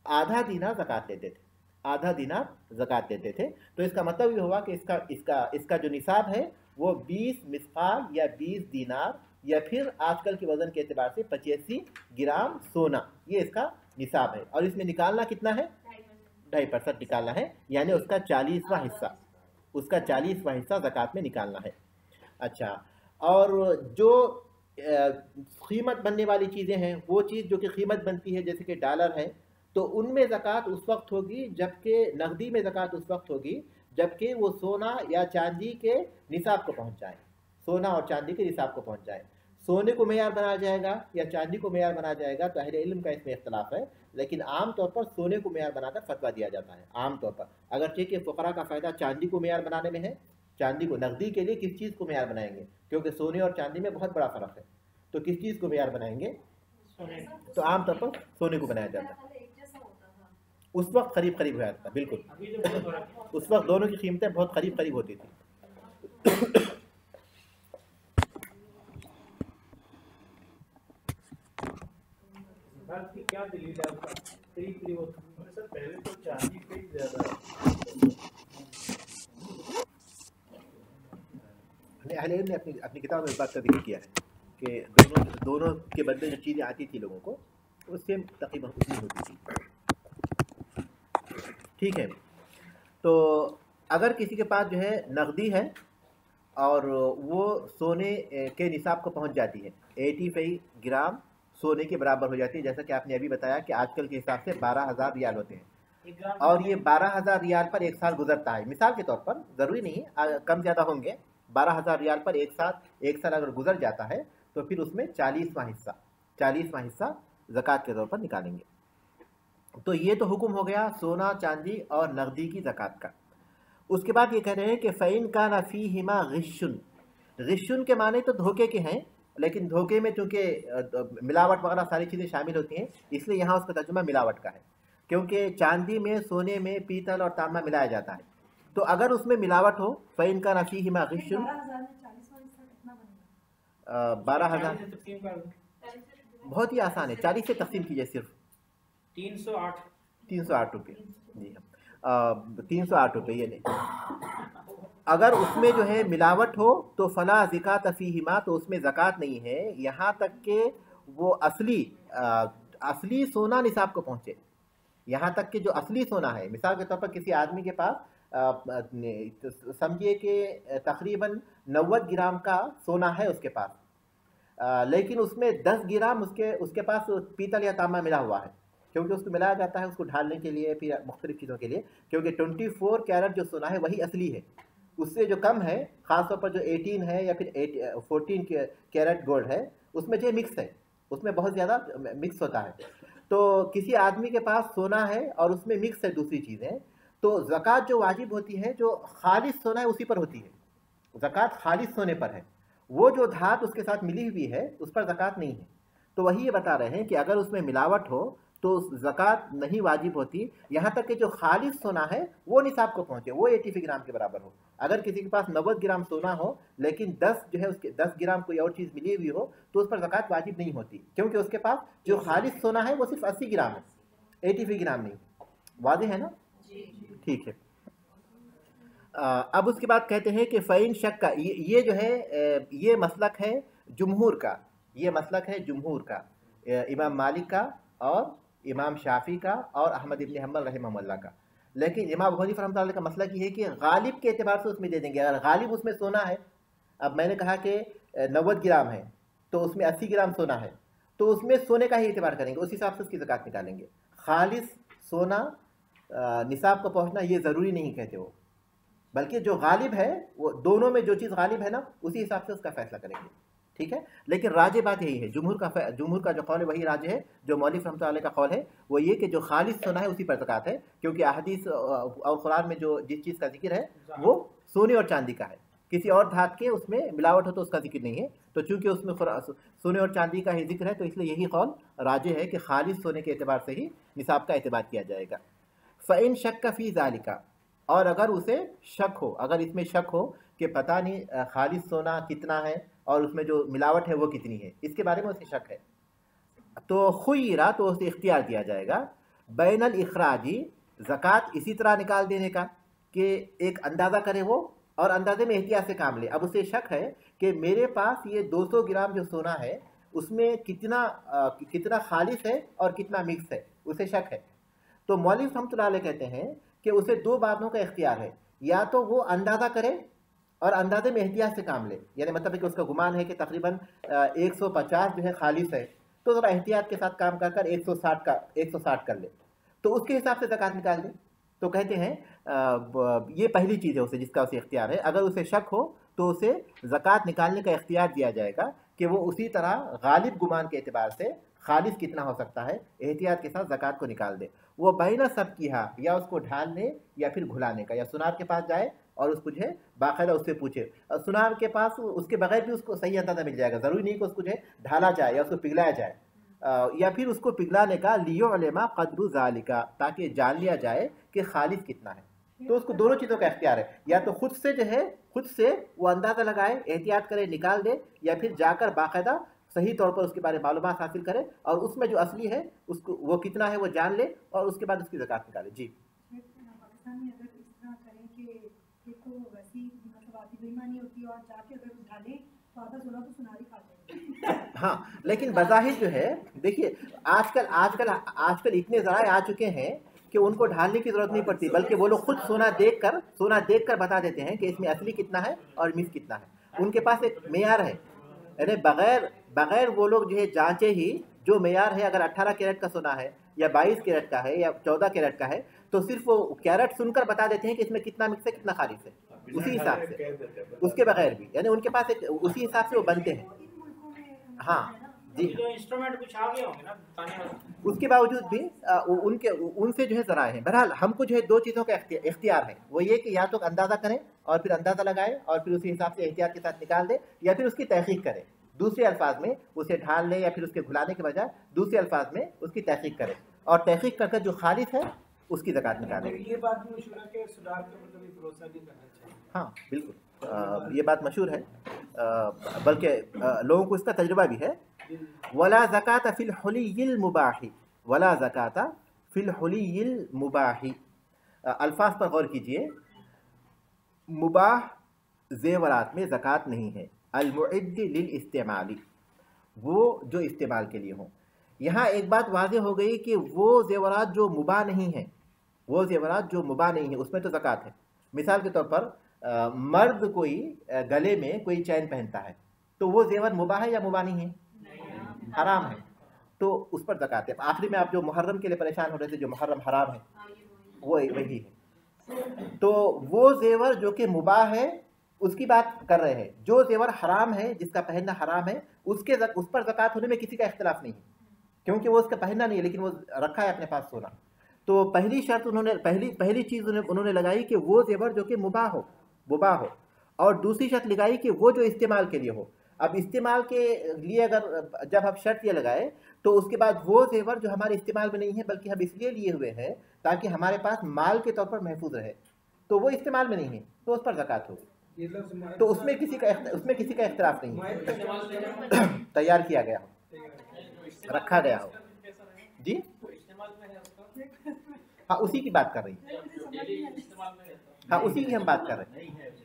آدھا دینار زکوٰۃ لیتے تھے، آدھا دینار زکوٰۃ لیتے تھے۔ تو اس کا مطلب یہ ہوا کہ اس کا جو نصاب ہے وہ 20 مثقال یا 20 دینار، یا پھر آج کل کے وزن کے اعتبار سے 85 گرام سونا، یہ اس کا نصاب ہے، اور اس میں نکالنا کتنا ہے؟ 2.5% نکالنا ہے، یعنی اس کا 40واں حصہ، اس کا 40واں حصہ زکوٰۃ میں نکالنا ہے۔ اچھا، اور جو قیمت بننے والی چیزیں ہیں، وہ چیز جو کہ قیمت بنتی ہے جیسے کہ ڈالر ہے، تو ان میں زکوٰۃ اس وقت ہوگی جبکہ نقدی میں زکوٰۃ اس وقت ہوگی جبکہ وہ سونا یا چاندی کے نصاب کو پہنچ جائے، سونا اور چاندی کے نصاب کو پہنچ جائے۔ سونے کو معیار بنایا جائے گا یا چاندی کو معیار بنایا جائے گا تو اہل علم کا اس میں اختلاف ہے، لیکن عام طور پر سونے کو معیار بنا کر فتویٰ دیا جاتا ہے عام طور پر، اگرچہ کہ فقراء کا فائدہ چاندی کو معیار بنانے میں ہے۔ چاندی کو نقدی کے لیے کس چیز کو معیار بنائیں گے؟ کیونکہ سونے اور چاندی میں بہت بڑا فرق ہے، تو کس چیز کو معیار بنائیں گے؟ تو عام طور پر سونے کو بنایا جاتا ہے، اس وقت قریب قریب ہوا تھا، بالکل اس وقت دونوں کی قیمتیں بہت قریب قریب ہوتی تھی۔ کیا دلیل ہے آپ کا؟ سر پہلے تو چاندی پہ ہی زیادہ اہل علم نے اپنی کتاب میں اس بات کا ذکر کیا ہے کہ دونوں کے بدلے جو چیزیں آتی تھی لوگوں کو وہ سیم تقریباً اتنی ہوتی تھی، ٹھیک ہے۔ تو اگر کسی کے پاس جو ہے نقدی ہے اور وہ سونے کے نصاب کو پہنچ جاتی ہے، 85 ग्राम सोने के बराबर हो जाती है, जैसा कि आपने अभी बताया कि आजकल के हिसाब से 12,000 रियाल होते हैं। और ये 12,000 रियाल पर एक साल गुजरता है, मिसाल के तौर पर, ज़रूरी नहीं कम ज़्यादा होंगे। 12,000 रियाल पर एक साल अगर गुजर जाता है तो फिर उसमें 40वां हिस्सा ज़कात के तौर पर निकालेंगे। तो ये तो हुक्म हो गया सोना, चांदी और नकदी की ज़कात का। उसके बाद ये कह रहे हैं कि फ़ैन का ना फ़ीहिमा गिश्शुन के माने तो धोखे के हैं, लेकिन धोखे में चूँकि मिलावट वगैरह सारी चीज़ें शामिल होती हैं, इसलिए यहाँ उसका तर्जुमा मिलावट का है, क्योंकि चांदी में, सोने में पीतल और तांबा मिलाया जाता है। तो अगर उसमें मिलावट हो, फ़ैन का ना फ़ीहिमा गिश्शुन, 12,000 बहुत ही आसान है, 40 से तकसीम कीजिए, सिर्फ 308 रुपये। जी हाँ, 308 रुपये। ये नहीं, अगर उसमें जो है मिलावट हो तो फला ज़कात फ़ीहिमा, तो उसमें ज़कात नहीं है, यहाँ तक कि वो असली सोना निसाब को पहुँचे। यहाँ तक कि जो असली सोना है, मिसाल के तौर पर किसी आदमी के पास समझिए कि तकरीबन 90 ग्राम का सोना है उसके पास, लेकिन उसमें 10 ग्राम उसके पास पीतल या तांबा मिला हुआ है, क्योंकि उसको मिलाया जाता है उसको ढालने के लिए, फिर मुख्तलिफ चीज़ों के लिए, क्योंकि 24 कैरेट जो सोना है वही असली है। उससे जो कम है, ख़ासतौर पर जो 18 है या फिर 14 कैरेट गोल्ड है, उसमें जो मिक्स है, उसमें बहुत ज़्यादा मिक्स होता है। तो किसी आदमी के पास सोना है और उसमें मिक्स है दूसरी चीज़ें, तो ज़कात जो वाजिब होती है, जो खालिस सोना है उसी पर होती है, ज़कात खालिस सोने पर है। वो जो धात उसके साथ मिली हुई है उस पर ज़कात नहीं है। तो वही ये बता रहे हैं कि अगर उसमें मिलावट हो तो ज़कात नहीं वाजिब होती, यहाँ तक कि जो खालिस सोना है वो निसाब को पहुँचे, वो 85 ग्राम के बराबर हो। अगर किसी के पास 90 ग्राम सोना हो लेकिन 10 जो है उसके 10 ग्राम कोई और चीज़ मिली हुई हो, तो उस पर ज़कात वाजिब नहीं होती, क्योंकि उसके पास जो खालिस सोना है वो सिर्फ 80 ग्राम है, 85 ग्राम नहीं। वाज़ेह है ना? ठीक है। अब उसके बाद कहते हैं कि फ़ैन शक का, ये जो है ये मसलक है जुमहूर का, ये मसलक है जुमहूर का, इमाम मालिक का और इमाम शाफी का और अहमद इब्न हम्बल रहमहुल्लाह का। लेकिन इमाम अबू हनीफा रहमतुल्लाह का मसलक ये है कि गालिब के एतबार से उसमें दे देंगे। अगर गालिब उसमें सोना है, अब मैंने कहा कि 90 ग्राम है तो उसमें 80 ग्राम सोना है, तो उसमें सोने का ही एतबार करेंगे, उस हिसाब से उसकी ज़कात निकालेंगे। खालिस सोना निसाब को पहुँचना ये ज़रूरी नहीं कहते वो, बल्कि जो गालिब है वो दोनों में जो चीज़ गालिब है ना, उसी हिसाब से उसका फैसला करेंगे। ठीक है, लेकिन राजे बात यही है, जुमहूर का जो कौल है वही राजे है। जो मौलिफ रहमतुल्लाह अलैह का कौल है वो ये कि जो खालिस सोना है उसी पर ज़कात है, क्योंकि अहदीस और कुरान में जो जिस चीज़ का जिक्र है वो सोने और चांदी का है, किसी और धात के उसमें मिलावट हो तो उसका जिक्र नहीं है। तो चूँकि उसमें सोने और चांदी का ही जिक्र है, तो इसलिए यही कौल राजे है कि खालिस सोने के एतबार से ही निसाब का एतबार किया जाएगा। फ़इन शक का फ़ी ज़ालिका, और अगर उसे शक हो, अगर इसमें शक हो कि पता नहीं खालिस सोना कितना है और उसमें जो मिलावट है वो कितनी है, इसके बारे में उसे शक है, तो खुयरा, तो उसे इख्तियार दिया जाएगा बैनल इखराजी, ज़कात इसी तरह निकाल देने का कि एक अंदाज़ा करे वो और अंदाजे में एहतियात से काम ले। अब उसे शक है कि मेरे पास ये 200 ग्राम जो सोना है उसमें कितना खालिस है और कितना मिक्स है, उसे शक है। तो मौलिफ रहमतुल्लाह अलैह कहते हैं कि उसे दो बातों का इख्तियार है, या तो वो अंदाज़ा करे और अंदाजे में एहतियात से काम ले, यानी मतलब है कि उसका गुमान है कि तकरीबन 150 जो है खालिस है, तो ज़रा एहतियात के साथ काम कर 160 कर ले, तो उसके हिसाब से ज़कात निकाल दे। तो कहते हैं ये पहली चीज़ है उसे जिसका उसे इख्तियार है। अगर उसे शक हो तो उसे ज़कात निकालने का इख्तियार दिया जाएगा कि वो उसी तरह गालिब गुमान के एतबार से खालिस कितना हो सकता है एहतियात के साथ ज़कात को निकाल दे। वो बैना सब किया, या उसको ढालने या फिर घुलाने का, या सुनार के पास जाए और उसको जो है बाकायदा उससे पूछे। सुनार के पास उसके बगैर भी उसको सही अंदाज़ा मिल जाएगा, ज़रूरी नहीं कि उसको जो है ढाला जाए या उसको पिघलाया जाए, या फिर उसको पिघलाने का लियो उलेमा क़द्रु ज़ालिका, ताकि जान लिया जाए कि खालिस कितना है। तो उसको दोनों चीज़ों का इख्तियार है, या तो खुद से जो है खुद से वो अंदाज़ा लगाए, एहतियात करे, निकाल दे, या फिर जाकर बाकायदा सही तौर पर उसके बारे में मालूमात हासिल करे और उसमें जो असली है उसको वो कितना है वो जान ले और उसके बाद उसकी ज़कात निकाले। जी, पाकिस्तान में अगर इस तरह करें कि तो वैसी मतलब आधी बेईमानी होती है और जाके अगर ढालें तो आधा सोना तो सुनारी खाते हैं। हाँ, लेकिन बज़ाहिर जो है देखिए आजकल इतने ज़राए आ चुके हैं कि उनको ढालने की ज़रूरत नहीं पड़ती, बल्कि वो लोग खुद सोना देखकर बता देते हैं कि इसमें असली कितना है और मिस कितना है। उनके पास एक मेयार है, यानी बगैर बगैर वो लोग जो है जांचे ही, जो मेयार है अगर 18 कैरेट का सोना है या 22 कैरेट का है या 14 कैरेट का है, तो सिर्फ वो कैरेट सुनकर बता देते हैं कि इसमें कितना मिक्स है कितना खारिज है, उसी हिसाब से, उसके बगैर भी, यानी उनके पास एक उसी हिसाब से वो बनते हैं। हाँ जी, इंस्ट्रूमेंट कुछ आ गए होंगे ना बताने वाले। उसके बावजूद भी उनके उनसे जो है ज़राए हैं। बहरहाल हमको जो है दो चीज़ों का इख्तियार है, वो ये कि या तो अंदाज़ा करें और फिर अंदाज़ा लगाएं और फिर उसी हिसाब से एहतियात के साथ निकाल दें, या फिर उसकी तहकीक करें, दूसरे अल्फाज में उसे ढाल लें या फिर उसके घुलाने के बजाय दूसरे अल्फाज में उसकी तहकीक करें, और तहकीक करके जो खालिद है उसकी ज़कात निकालें। ये बात भी मशहूर है कि सुधार के ऊपर कभी भरोसा नहीं करना चाहिए। हाँ बिल्कुल, ये बात मशहूर है, बल्कि लोगों को इसका तजुर्बा भी है। वला ज़कात फ़िल हुलियिल मुबाही, वला ज़कात फ़िल हुलियिल मुबाही, अल्फाज पर गौर कीजिए। मुबाह ज़ेवरात में ज़कात नहीं है। अल-मुअद्द लिल इस्तेमाली, वो जो इस्तेमाल के लिए हों। यहाँ एक बात वाज़ेह हो गई कि वो ज़ेवरात जो मुबाह नहीं है, वो ज़ेवरात जो मुबाह नहीं है उसमें तो ज़कात है। मिसाल के तौर पर मर्द कोई गले में कोई चैन पहनता है, तो वो ज़ेवर मुबाह है या मुबाह नहीं है? हराम है, तो उस पर ज़कात है। आखिरी में आप जो मुहर्रम के लिए परेशान हो रहे थे, जो मुहर्रम हराम है वो वही है, तो वो ज़ेवर जो कि मुबाह है उसकी बात कर रहे हैं। जो ज़ेवर हराम है, जिसका पहनना हराम है, उस पर ज़कात होने में किसी का इख्तिलाफ नहीं है, क्योंकि वो उसका पहनना नहीं है लेकिन वो रखा है अपने पास सोना। तो पहली शर्त उन्होंने पहली चीज़ उन्होंने लगाई कि वो ज़ेवर जो कि मुबाह हो, और दूसरी शर्त लगाई कि वो जो इस्तेमाल के लिए हो। अब इस्तेमाल के लिए अगर जब हम शर्त ये लगाए, तो उसके बाद वो ज़ेवर जो हमारे इस्तेमाल में नहीं है बल्कि हम इसलिए लिए हुए हैं ताकि हमारे पास माल के तौर पर महफूज रहे, तो वो इस्तेमाल में नहीं है, तो उस पर ज़कात होगी। तो उसमें किसी का इख्तिलाफ नहीं है, तैयार किया गया हो, रखा गया हो जी। हाँ, उसी की बात कर रही है, हाँ उसी की हम बात कर रहे हैं।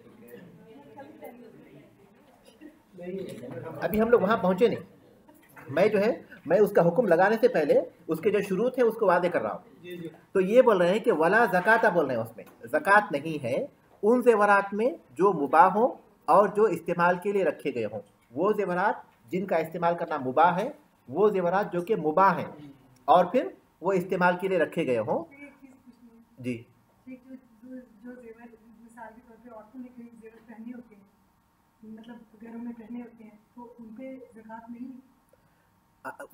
अभी हम लोग वहाँ पहुँचे नहीं, मैं उसका हुक्म लगाने से पहले उसके जो शुरूत है उसको वादे कर रहा हूँ। तो ये बोल रहे हैं कि वला ज़कात बोल रहे हैं, उसमें ज़कात नहीं है उन ज़ेवरात में जो मुबाह हों और जो इस्तेमाल के लिए रखे गए हों। वो ज़ेवरात जिनका इस्तेमाल करना मुबाह है, वो ज़ेवरात जो कि मुबाह हैं और फिर वो इस्तेमाल के लिए रखे गए हों जी। जो ज़ेवर मिसाल के तौर पे औरतों ने कोई ज़ेवर पहने होते हैं, मतलब घरों में पहने होते हैं, तो उन पे ज़कात नहीं है।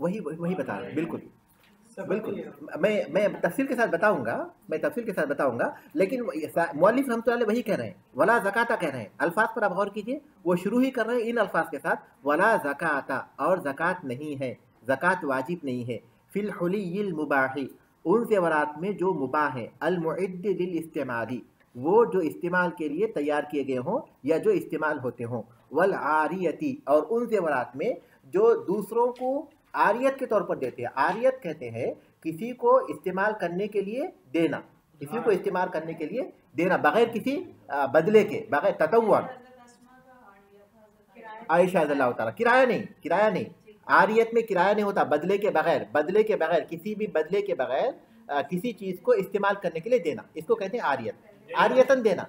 वही बता रहे हैं, बिल्कुल। मैं तफसील के साथ बताऊंगा, लेकिन मौलिफ रहमतुल्लाह वही कह रहे हैं, वला ज़काता कह रहे हैं। अल्फाज पर आप गौर कीजिए, वो शुरू ही कर रहे हैं इन अल्फाज के साथ, वला ज़काता, और ज़कात नहीं है, ज़कात वाजिब नहीं है, फिल हुलियिल मुबाही, उन ज़ेवरात में जो मुबाह हैं, अल-मुअद्द लिल इस्तेमाली, वो जो इस्तेमाल के लिए तैयार किए गए हों या जो इस्तेमाल होते हों, वल आरियती, और उन ज़ेवरात में जो दूसरों को आरियत के तौर पर देते हैं। आरियत कहते हैं किसी को इस्तेमाल करने के लिए देना, किसी को इस्तेमाल करने के लिए देना बगैर किसी बदले के, बगैर ततव्वुअन। आयशा रज़ियल्लाहु ताला, किराया नहीं, आरियत में किराया नहीं होता, बदले के बगैर किसी भी बदले के बगैर किसी चीज़ को इस्तेमाल करने के लिए देना, इसको कहते हैं आरियत। आरियतन देना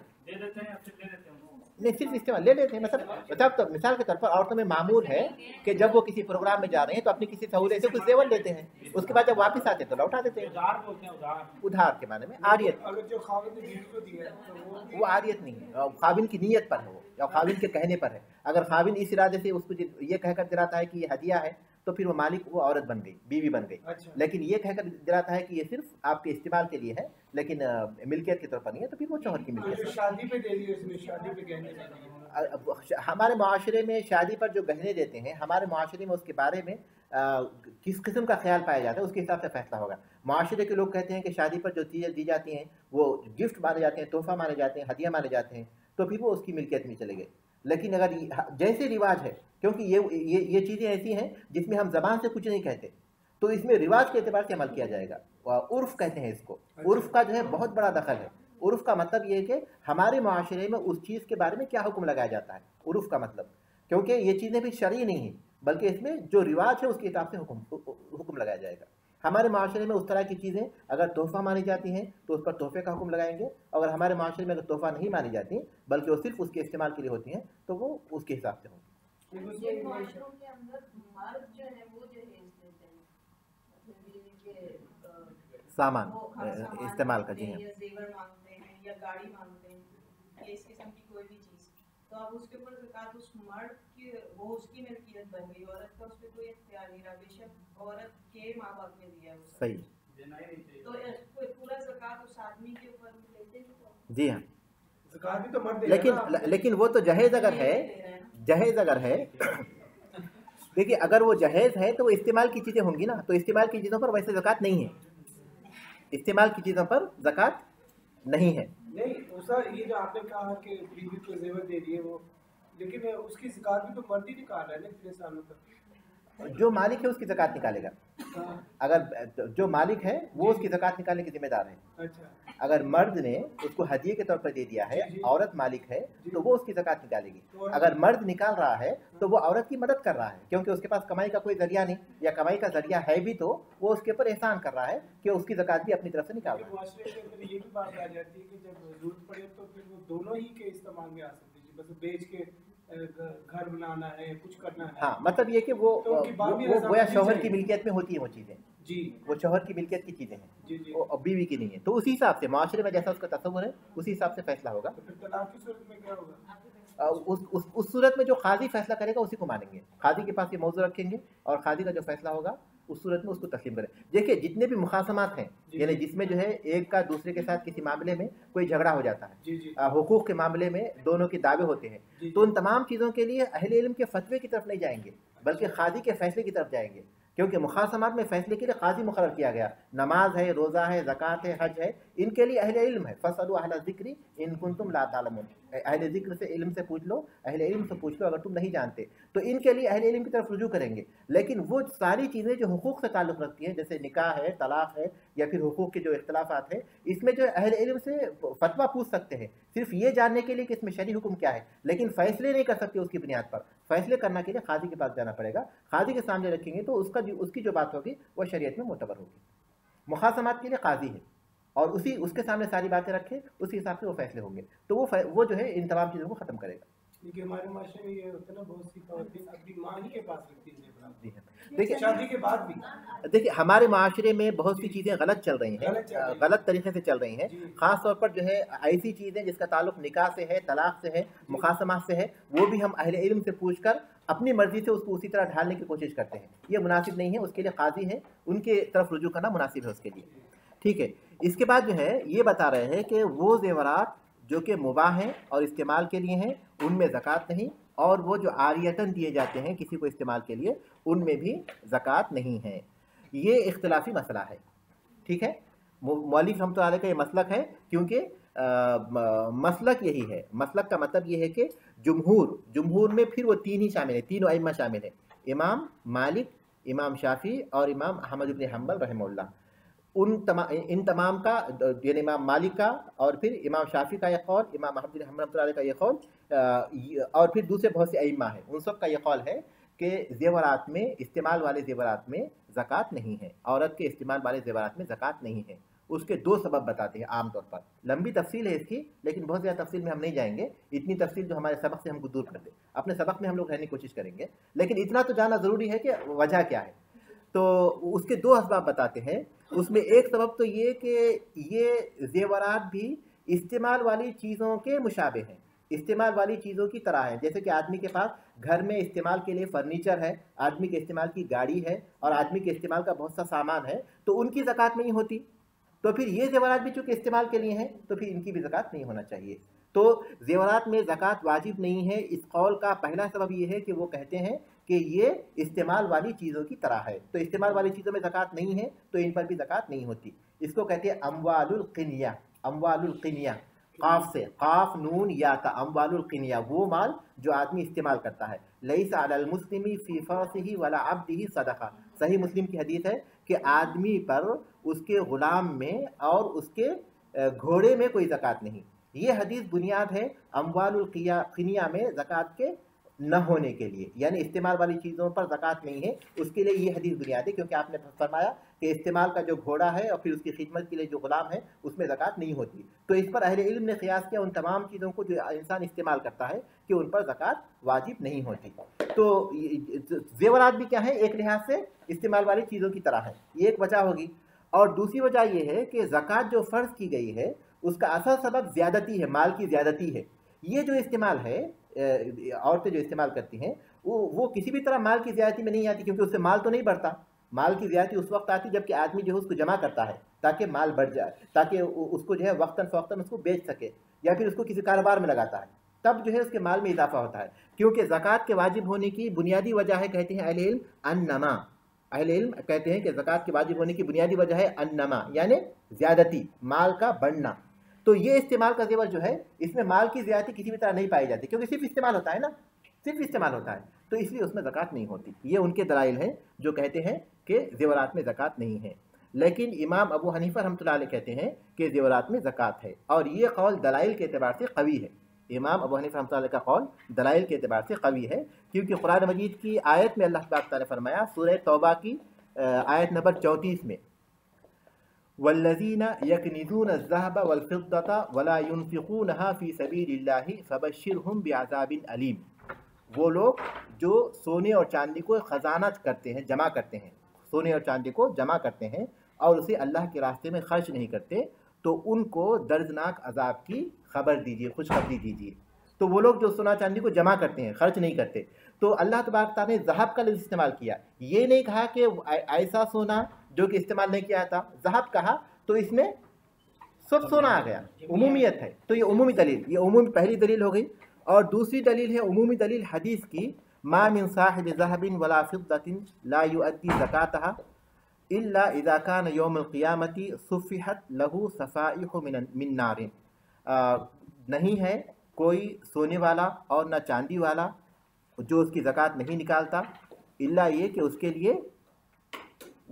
नहीं, सिर्फ इस्तेमाल ले लेते हैं। मतलब तो मिसाल के तौर पर औरतों में मामूल है कि जब वो किसी प्रोग्राम में जा रहे हैं तो अपनी किसी सहूलियत से कुछ ज़ेवर लेते हैं, उसके बाद जब वापस आते हैं तो लौटा देते हैं। उधार के माने में आरियत, अगर जो खाविन ने भेंट को दिया है तो वो आरियत नहीं है, खाविन की नीयत पर है वो, या खाविन के कहने पर है। अगर खाविन इस इरादे से उसको ये कहकर दिलाता है कि ये हदिया है, तो फिर वो मालिक, वो औरत बन गई, बीवी बन गई। अच्छा। लेकिन ये कहकर दिलाता है कि ये सिर्फ आपके इस्तेमाल के लिए है, लेकिन मिल्कियत के तौर पर नहीं है, तो फिर वो शौहर की मिल्कियत है। शादी पे दे लिया इसने, शादी पे गहने हमारे माशरे में शादी पर जो गहने देते हैं, हमारे माशरे में उसके बारे में किस किस्म का ख्याल पाया जाता है उसके हिसाब से फैसला होगा। माशरे के लोग कहते हैं कि शादी पर जो चीज़ें दी जाती हैं वो गिफ्ट माने जाते हैं, तोहफा माने जाते हैं, हदिया माने जाते हैं, तो फिर वो उसकी मिल्कियत में चले गए। लेकिन अगर जैसे रिवाज है, क्योंकि ये चीज़ें ऐसी हैं जिसमें हम ज़बान से कुछ नहीं कहते, तो इसमें रिवाज के एतबार से अमल किया जाएगा। उर्फ़ कहते हैं इसको, उर्फ़ का जो है बहुत बड़ा दखल है। उर्फ़ का मतलब ये है कि हमारे माशरे में उस चीज़ के बारे में क्या हुक्म लगाया जाता है, उर्फ़ का मतलब, क्योंकि ये चीज़ें भी शरई नहीं है, बल्कि इसमें जो रिवाज है उसके हिसाब से हुक्म लगाया जाएगा। हमारे माशरे में उस तरह की चीज़ें अगर तोहफ़ा मानी जाती हैं तो उस पर तोहफ़े का हुक्म लगाएंगे, अगर हमारे माशरे में अगर तोहफ़ा नहीं मानी जाती बल्कि वो सिर्फ उसके इस्तेमाल के लिए होती हैं तो वो उसके हिसाब से होंगी। मर्द जो है वो जहेज देते हैं, मतलब बीवी के सामान इस्तेमाल का, जी हाँ, या जेवर मांगते हैं या गाड़ी मांगते हैं या इस किस्म की कोई भी चीज़, तो अब उसके ऊपर ज़कात उस मर्द की, वो उसकी मिल्कियत बन गई, औरत का उस पर कोई इख्तियार नहीं रहा, बेशक औरत के माँ बाप ने दिया उसे, सही, तो पूरा ज़कात उस आदमी के ऊपर लेते हैं। जी हाँ। ज़कात भी तो मर्द लेकिन वो तो जहेज अगर है, जहेज अगर है देखिए, अगर वो जहेज है तो वो इस्तेमाल की चीज़ें होंगी ना, तो इस्तेमाल की चीज़ों पर वैसे ज़कात नहीं है, इस्तेमाल की चीज़ों पर ज़कात नहीं है। नहीं उसका ये जो आपने कहा कि बीवी को जेवर दे दिए वो, लेकिन उसकी ज़कात भी तो मर्द ही निकाल रहा है ना इतने सालों तक। जो मालिक है उसकी ज़कात निकालेगा, अगर जो मालिक है वो उसकी ज़कात निकालने की जिम्मेदार है। अच्छा, अगर मर्द ने उसको हदिये के तौर पर दे दिया है, औरत मालिक है, तो वो उसकी ज़कात निकालेगी। अगर मर्द निकाल रहा है तो वो औरत की मदद कर रहा है, क्योंकि उसके पास कमाई का कोई जरिया नहीं, या कमाई का जरिया है भी तो वो उसके ऊपर एहसान कर रहा है कि उसकी ज़कात भी अपनी तरफ से निकाल रहा है। मुआशरे के अंदर ये भी बात आ जाती है कि जब जरूरत पड़े तो फिर वो दोनों ही के इस्तेमाल में आ सकती है, बस बेच के घर बनाना है, कुछ करना है। हाँ, मतलब ये कि वो गोया शौहर की मिल्कियत में होती है वो चीज़ें, जी, वो शौहर की मिल्कियत की चीज़ें हैं, जी जी, वो बीवी की नहीं है। तो उसी हिसाब से माशरे में जैसा उसका तस्वुर है उसी हिसाब से फैसला होगा। तो फिर तलाक की सूरत में क्या होगा? उस सूरत में जो काजी फैसला करेगा उसी को मानेंगे, काजी के पास ये मौजू रखेंगे और काजी का जो फैसला होगा उस सूरत में उसको तस्लीम करें। देखिए, जितने भी मुखासमात हैं, यानी जिसमें जो है एक का दूसरे के साथ किसी मामले में कोई झगड़ा हो जाता है, हुकूक के मामले में दोनों के दावे होते हैं, तो उन तमाम चीज़ों के लिए अहले इल्म के फतवे की तरफ नहीं जाएंगे, बल्कि काजी के फैसले की तरफ जाएंगे, क्योंकि मुखासमात में फैसले के लिए काजी मुकर्रर किया गया। नमाज है, रोज़ा है, ज़कात है, हज है, इनके लिए अहले इल्म है। फसअलू अहला ज़िक्री इन कुंतुम ला तालमून, अहले ज़िक्र से इल्म से पूछ लो, अहले इल्म से पूछ लो अगर तुम नहीं जानते। तो इनके लिए अहले इल्म की तरफ रुजू करेंगे। लेकिन वो सारी चीज़ें जो हुकूक से ताल्लुक़ रखती हैं, जैसे निकाह है, तलाक़ है, या फिर हुकूक के जो इख्तिलाफ़ात है, इसमें जो अहले इल्म से फतवा पूछ सकते हैं, सिर्फ ये जानने के लिए कि इसमें शरई हुक्म क्या है, लेकिन फ़ैसले नहीं कर सकते उसकी बुनियाद पर। फ़ैसले करने के लिए काजी के पास जाना पड़ेगा, काजी के सामने रखेंगे तो उसकी जो बात होगी वह शरीयत में मोतबर होगी। मुखासमात के लिए काजी है और उसके सामने सारी बातें रखे, उसी हिसाब से वो फैसले होंगे, तो वो जो है इन तमाम चीज़ों को ख़त्म करेगा। देखिए, हमारे माशरे में ये होता है ना, बहुत सी ख़वातीन अपनी माँ ही के पास रखती हैं। देखिए, शादी के बाद भी देखिए हमारे माशरे में बहुत सी चीज़ें गलत चल रही हैं, गलत तरीके से चल रही हैं। ख़ास तौर पर जो है ऐसी चीज़ें जिसका ताल्लुक़ निकाह से है, तलाक़ से है, मुखासमात से है, वो भी हम अहले इल्म से पूछ कर अपनी मर्ज़ी से उसको उसी तरह ढालने की कोशिश करते हैं। ये मुनासिब नहीं है, उसके लिए काजी है, उनके तरफ रुजू करना मुनासिब है उसके लिए। ठीक है, इसके बाद जो है ये बता रहे हैं कि वो ज़ेवरात जो कि मुबाह हैं और इस्तेमाल के लिए हैं उनमें ज़कात नहीं, और वो जो आरियतन दिए जाते हैं किसी को इस्तेमाल के लिए उनमें भी ज़कात नहीं है। ये इख्तिलाफी मसला है। ठीक है, मौलिक रहमतुल्लाह अलैह का ये मसलक है, क्योंकि मसलक यही है। मसलक का मतलब ये है कि जुमहूर में फिर वो तीन ही शामिल है, तीनों अइम्मा शामिल है, इमाम मालिक, इमाम शाफी और इमाम अहमद इब्न हम्बल रहमहुल्लाह। इन तमाम का, यानी इमाम मालिक का और फिर इमाम शाफी का यह कौल, इमाम अहमद बिन हम्बल का यह कौल, और फिर दूसरे बहुत से अइम्मा हैं, उन सब का यह कौल है कि ज़ेवरात में, इस्तेमाल वाले ज़ेवरात में ज़कात नहीं है, औरत के इस्तेमाल वाले ज़ेवरात में ज़कात नहीं है। उसके दो सबब बताते हैं आम तौर पर। लंबी तफसील है इसकी, लेकिन बहुत ज़्यादा तफसील में हम नहीं जाएंगे, इतनी तफसील जो हमारे सबक से हमको दूर कर दे। अपने सबक में हम लोग रहने की कोशिश करेंगे, लेकिन इतना तो जानना ज़रूरी है कि वजह क्या है। तो उसके दो असबाब बताते हैं। उसमें एक सबब तो ये कि ये ज़ेवरात भी इस्तेमाल वाली चीज़ों के मुशाबे हैं, इस्तेमाल वाली चीज़ों की तरह है। जैसे कि आदमी के पास घर में इस्तेमाल के लिए फर्नीचर है, आदमी के इस्तेमाल की गाड़ी है और आदमी के इस्तेमाल का बहुत सा सामान है, तो उनकी ज़कात नहीं होती। तो फिर ये ज़ेवरात भी चूँकि इस्तेमाल के लिए हैं तो फिर इनकी भी ज़कात नहीं होना चाहिए। तो ज़ेवरात में ज़कात वाजिब नहीं है। इस कौल का पहला सबब ये है कि वो कहते हैं कि ये इस्तेमाल वाली चीज़ों की तरह है, तो इस्तेमाल वाली चीज़ों में ज़कात नहीं है तो इन पर भी ज़कात नहीं होती। इसको कहते हैं अम्वालुल क़िनिया, अम्वालुल क़िनिया, काफ से, काफ नून या का, अम्वालुल क़िनिया, वो माल जो आदमी इस्तेमाल करता है। लैसा अलल मुस्लिमी फ़ी फ़रसिही वला अब्दिही सदक़ा, सही मुस्लिम की हदीस है कि आदमी पर, उसके ग़ुलाम में और उसके घोड़े में कोई ज़कात नहीं। ये हदीस बुनियाद है अम्वालुल क़िनिया में ज़कात के न होने के लिए, यानी इस्तेमाल वाली चीज़ों पर ज़कात नहीं है, उसके लिए ये हदीस बुनियाद है। क्योंकि आपने फरमाया कि इस्तेमाल का जो घोड़ा है और फिर उसकी खिदमत के लिए जो ग़ुलाम है उसमें ज़कात नहीं होती। तो इस पर अहले इल्म ने क़ियास किया उन तमाम चीज़ों को जो इंसान इस्तेमाल करता है कि उन पर ज़कात वाजिब नहीं होती। तो जेवरात भी क्या है, एक लिहाज से इस्तेमाल वाली चीज़ों की तरह है, ये एक वजह होगी। और दूसरी वजह ये है कि ज़कात जो फ़र्ज़ की गई है उसका असल सबब ज़्यादती है, माल की ज़्यादती है। ये जो इस्तेमाल है, औरतें जो इस्तेमाल करती हैं वो किसी भी तरह माल की ज़्यादती में नहीं आती, क्योंकि उससे माल तो नहीं बढ़ता। माल की ज़्यादती उस वक्त आती जबकि आदमी जो है उसको जमा करता है ताकि माल बढ़ जाए, ताकि उसको जो है वक्तन फ़वक्तन उसको बेच सके या फिर उसको किसी कारोबार में लगाता है, तब जो है उसके माल में इजाफा होता है। क्योंकि ज़कात के वाजिब होने की बुनियादी वजह है, कहते हैं अहले इल्म, अन्नमा। अहले इल्म कहते हैं कि ज़कात के वाजिब होने की बुनियादी वजह है अन्नमा, यानी ज़्यादती, माल का बढ़ना। तो ये इस्तेमाल का ज़ेवर जो है इसमें माल की ज़्यादती किसी भी तरह नहीं पाई जाती, क्योंकि सिर्फ इस्तेमाल होता है ना, सिर्फ इस्तेमाल होता है, तो इसलिए उसमें ज़कात नहीं होती। ये उनके दलाइल हैं जो कहते हैं कि ज़ेवरात में ज़कात नहीं है। लेकिन इमाम अबू हनीफा रहमतुल्लाह अलैह कहते हैं कि ज़ेवरात में ज़कात है, और ये कौल दलाइल के एतबार से कवी है। इमाम अबू हनीफा रहमतुल्लाह अलैह का कौल दलाइल के एतबार से कवी है, क्योंकि कुरान मजीद की आयत में अल्लाह तबारक ने फरमाया, सूरह तौबा की आयत नंबर 34 में, वल्लज़ीना यकनिज़ून अज़्ज़हब वल-फ़िद्दता वला युनफ़िक़ूनहा फ़ी सबीलिल्लाहि फ़बश्शिरहुम बिअज़ाबिन अलीम। वो लोग जो सोने और चांदी को ख़जाना करते हैं, जमा करते हैं, सोने और चांदी को जमा करते हैं और उसे अल्लाह के रास्ते में खर्च नहीं करते, तो उनको दर्दनाक अजाब की खबर दीजिए, खुशखबरी दीजिए। तो वो लोग जो सोना चांदी को जमा करते हैं, खर्च नहीं करते, तो अल्लाह तबारक तआला ने ज़हब का लफ्ज़ इस्तेमाल किया। ये नहीं कहा कि ऐसा सोना जो कि इस्तेमाल नहीं किया था, ज़हब कहा तो इसमें सब सोना आ गया, उमूमियत है। तो ये उमूमी दलील, ये उमूमी पहली दलील हो गई। और दूसरी दलील है उमूमी दलील हदीस की, मा मिन साहिब ज़हबिन वला फ़िद्दतिन ला युअद्दी ज़कातहा इल्ला इज़ा कान यौमुल क़ियामती सुफ़िहत लहू सफ़ाइहु मिन नारिन। नहीं है कोई सोने वाला और न चांदी वाला जो उसकी ज़कात नहीं निकालता, इल्ला ये कि उसके लिए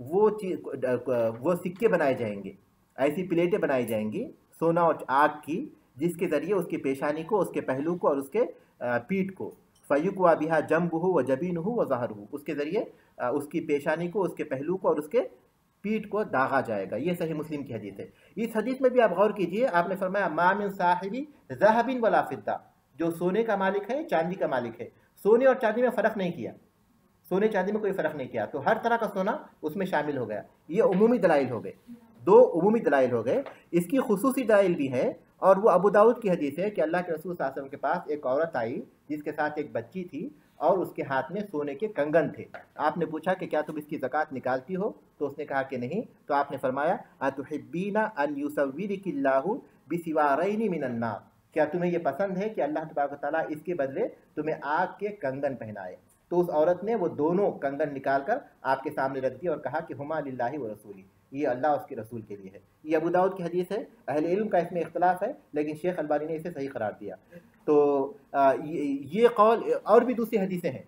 वो सिक्के बनाए जाएंगे, ऐसी प्लेटें बनाई जाएंगी सोना और आग की, जिसके ज़रिए उसकी पेशानी को, उसके पहलू को और उसके पीठ को, फ़युक़वा बिहा जंबुहु व जबीनुहु व ज़हरुहु, उसके ज़रिए उसकी पेशानी को, उसके पहलू को और उसके पीठ को दागा जाएगा। ये सही मुस्लिम की हदीस है। इस हदीस में भी आप गौर कीजिए, आपने फरमाया मा मिन साहिबी ज़हबिन वला फ़िद्दा, जो सोने का मालिक है, चांदी का मालिक है। सोने और चांदी में फ़र्क नहीं किया, सोने चांदी में कोई फ़र्क नहीं किया, तो हर तरह का सोना उसमें शामिल हो गया। ये उमूमी दलाइल हो गए, दो उमूमी दलाइल हो गए। इसकी खुसूसी दलाइल भी है, और वो अबू दाऊद की हदीस है कि अल्लाह के रसूल सल्लल्लाहु अलैहि वसल्लम के पास एक औरत आई जिसके साथ एक बच्ची थी और उसके हाथ में सोने के कंगन थे। आपने पूछा कि क्या तुम इसकी ज़कात निकालती हो, तो उसने कहा कि नहीं। तो आपने फरमाया अतुहिब्बीना अन युसव्विरिकिल्लाहु बिसिवारैनि मिनन नार, क्या तुम्हें ये पसंद है कि अल्लाह तबारक व तआला इसके बदले तुम्हें आग के कंगन पहनाए। तो उस औरत ने वो दोनों कंगन निकाल कर आपके सामने रख दिए और कहा कि हुमा लिल्लाहि व रसूली, ये अल्लाह उसके रसूल के लिए है। ये अबू दाऊद की हदीस है। अहले इल्म का इसमें इख्तलाफ है, लेकिन शेख अलबानी ने इसे सही करार दिया। तो ये कौल, और भी दूसरी हदीसें हैं।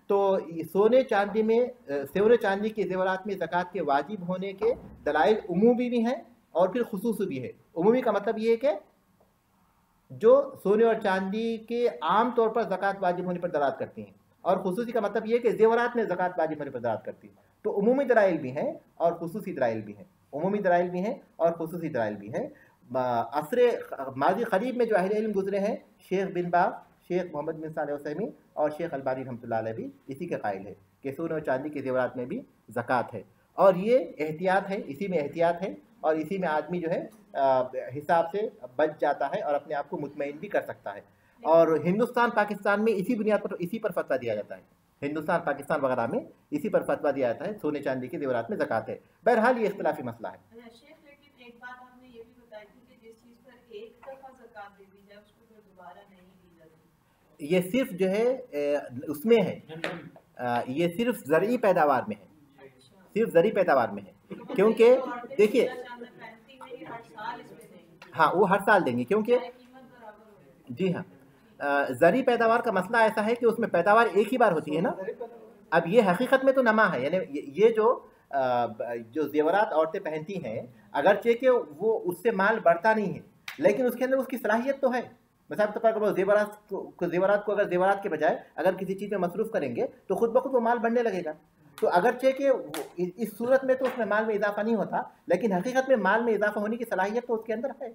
तो सोने चांदी में, सोने चांदी के ज़ेवरात में ज़कात के वाजिब होने के दलाइल उमूमी भी हैं और फिर खुसूसी भी है। उमूमी का मतलब ये है कि जो सोने और चांदी के आम तौर पर ज़कात वाजिब होने पर दलालत करती हैं, और खुसूसी का मतलब ये है कि ज़ेवरात में ज़कात वाजिब होने पर दलालत करती है। तो उमूमी दलाइल भी हैं और खुसूसी दलाइल भी हैं, उमूमी दलाइल भी हैं और खुसूसी दलाइल भी हैं। असरे माजी करीब में जो अहले इल्म गुजरे हैं, शेख बिन बाज़, शेख मोहम्मद बिन सालेह उसैमी और शेख अलबानी रहमतुल्लाह अलैह भी इसी के कायल है कि सोने और चांदी के ज़ेवरात में भी ज़कात है। और ये एहतियात है, इसी में एहतियात है, और इसी में आदमी जो है हिसाब से बच जाता है और अपने आप को मुतमईन भी कर सकता है। और हिंदुस्तान पाकिस्तान में इसी बुनियाद पर, इसी पर फतवा दिया जाता है। हिंदुस्तान पाकिस्तान वगैरह में इसी पर फतवा दिया जाता है, सोने चांदी के ज़ेवरात में ज़कात है। बहरहाल ये इख्तिलाफी मसला है। लेकिन एक बात आपने ये भी बताई थी कि जिस चीज़ पर एक दफ़ा ज़कात दे दी जाए उसको फिर दोबारा नहीं दी जाती। ये सिर्फ जो है उसमें है, ये सिर्फ ज़रई पैदावार में है, सिर्फ ज़रई पैदावार में है। क्योंकि देखिए, हाँ वो हर साल देंगे, क्योंकि जी हाँ, ज़रई पैदावार का मसला ऐसा है कि उसमें पैदावार एक ही बार होती है ना। अब ये हकीकत में तो नमा है, यानी ये जो ज़ेवरात औरतें पहनती हैं, अगरचे कि वो उससे माल बढ़ता नहीं है, लेकिन उसके अंदर उसकी सलाहियत तो है। मिसाल के तौर पर ज़ेवरात को अगर ज़ेवरात के बजाय अगर किसी चीज़ में मसरूफ़ करेंगे तो खुद ब खुद वो माल बढ़ने लगेगा। तो अगरचे कि इस सूरत में तो उसमें माल में इजाफा नहीं होता, लेकिन हकीकत में माल में इजाफा होने की सलाहियत तो उसके अंदर है।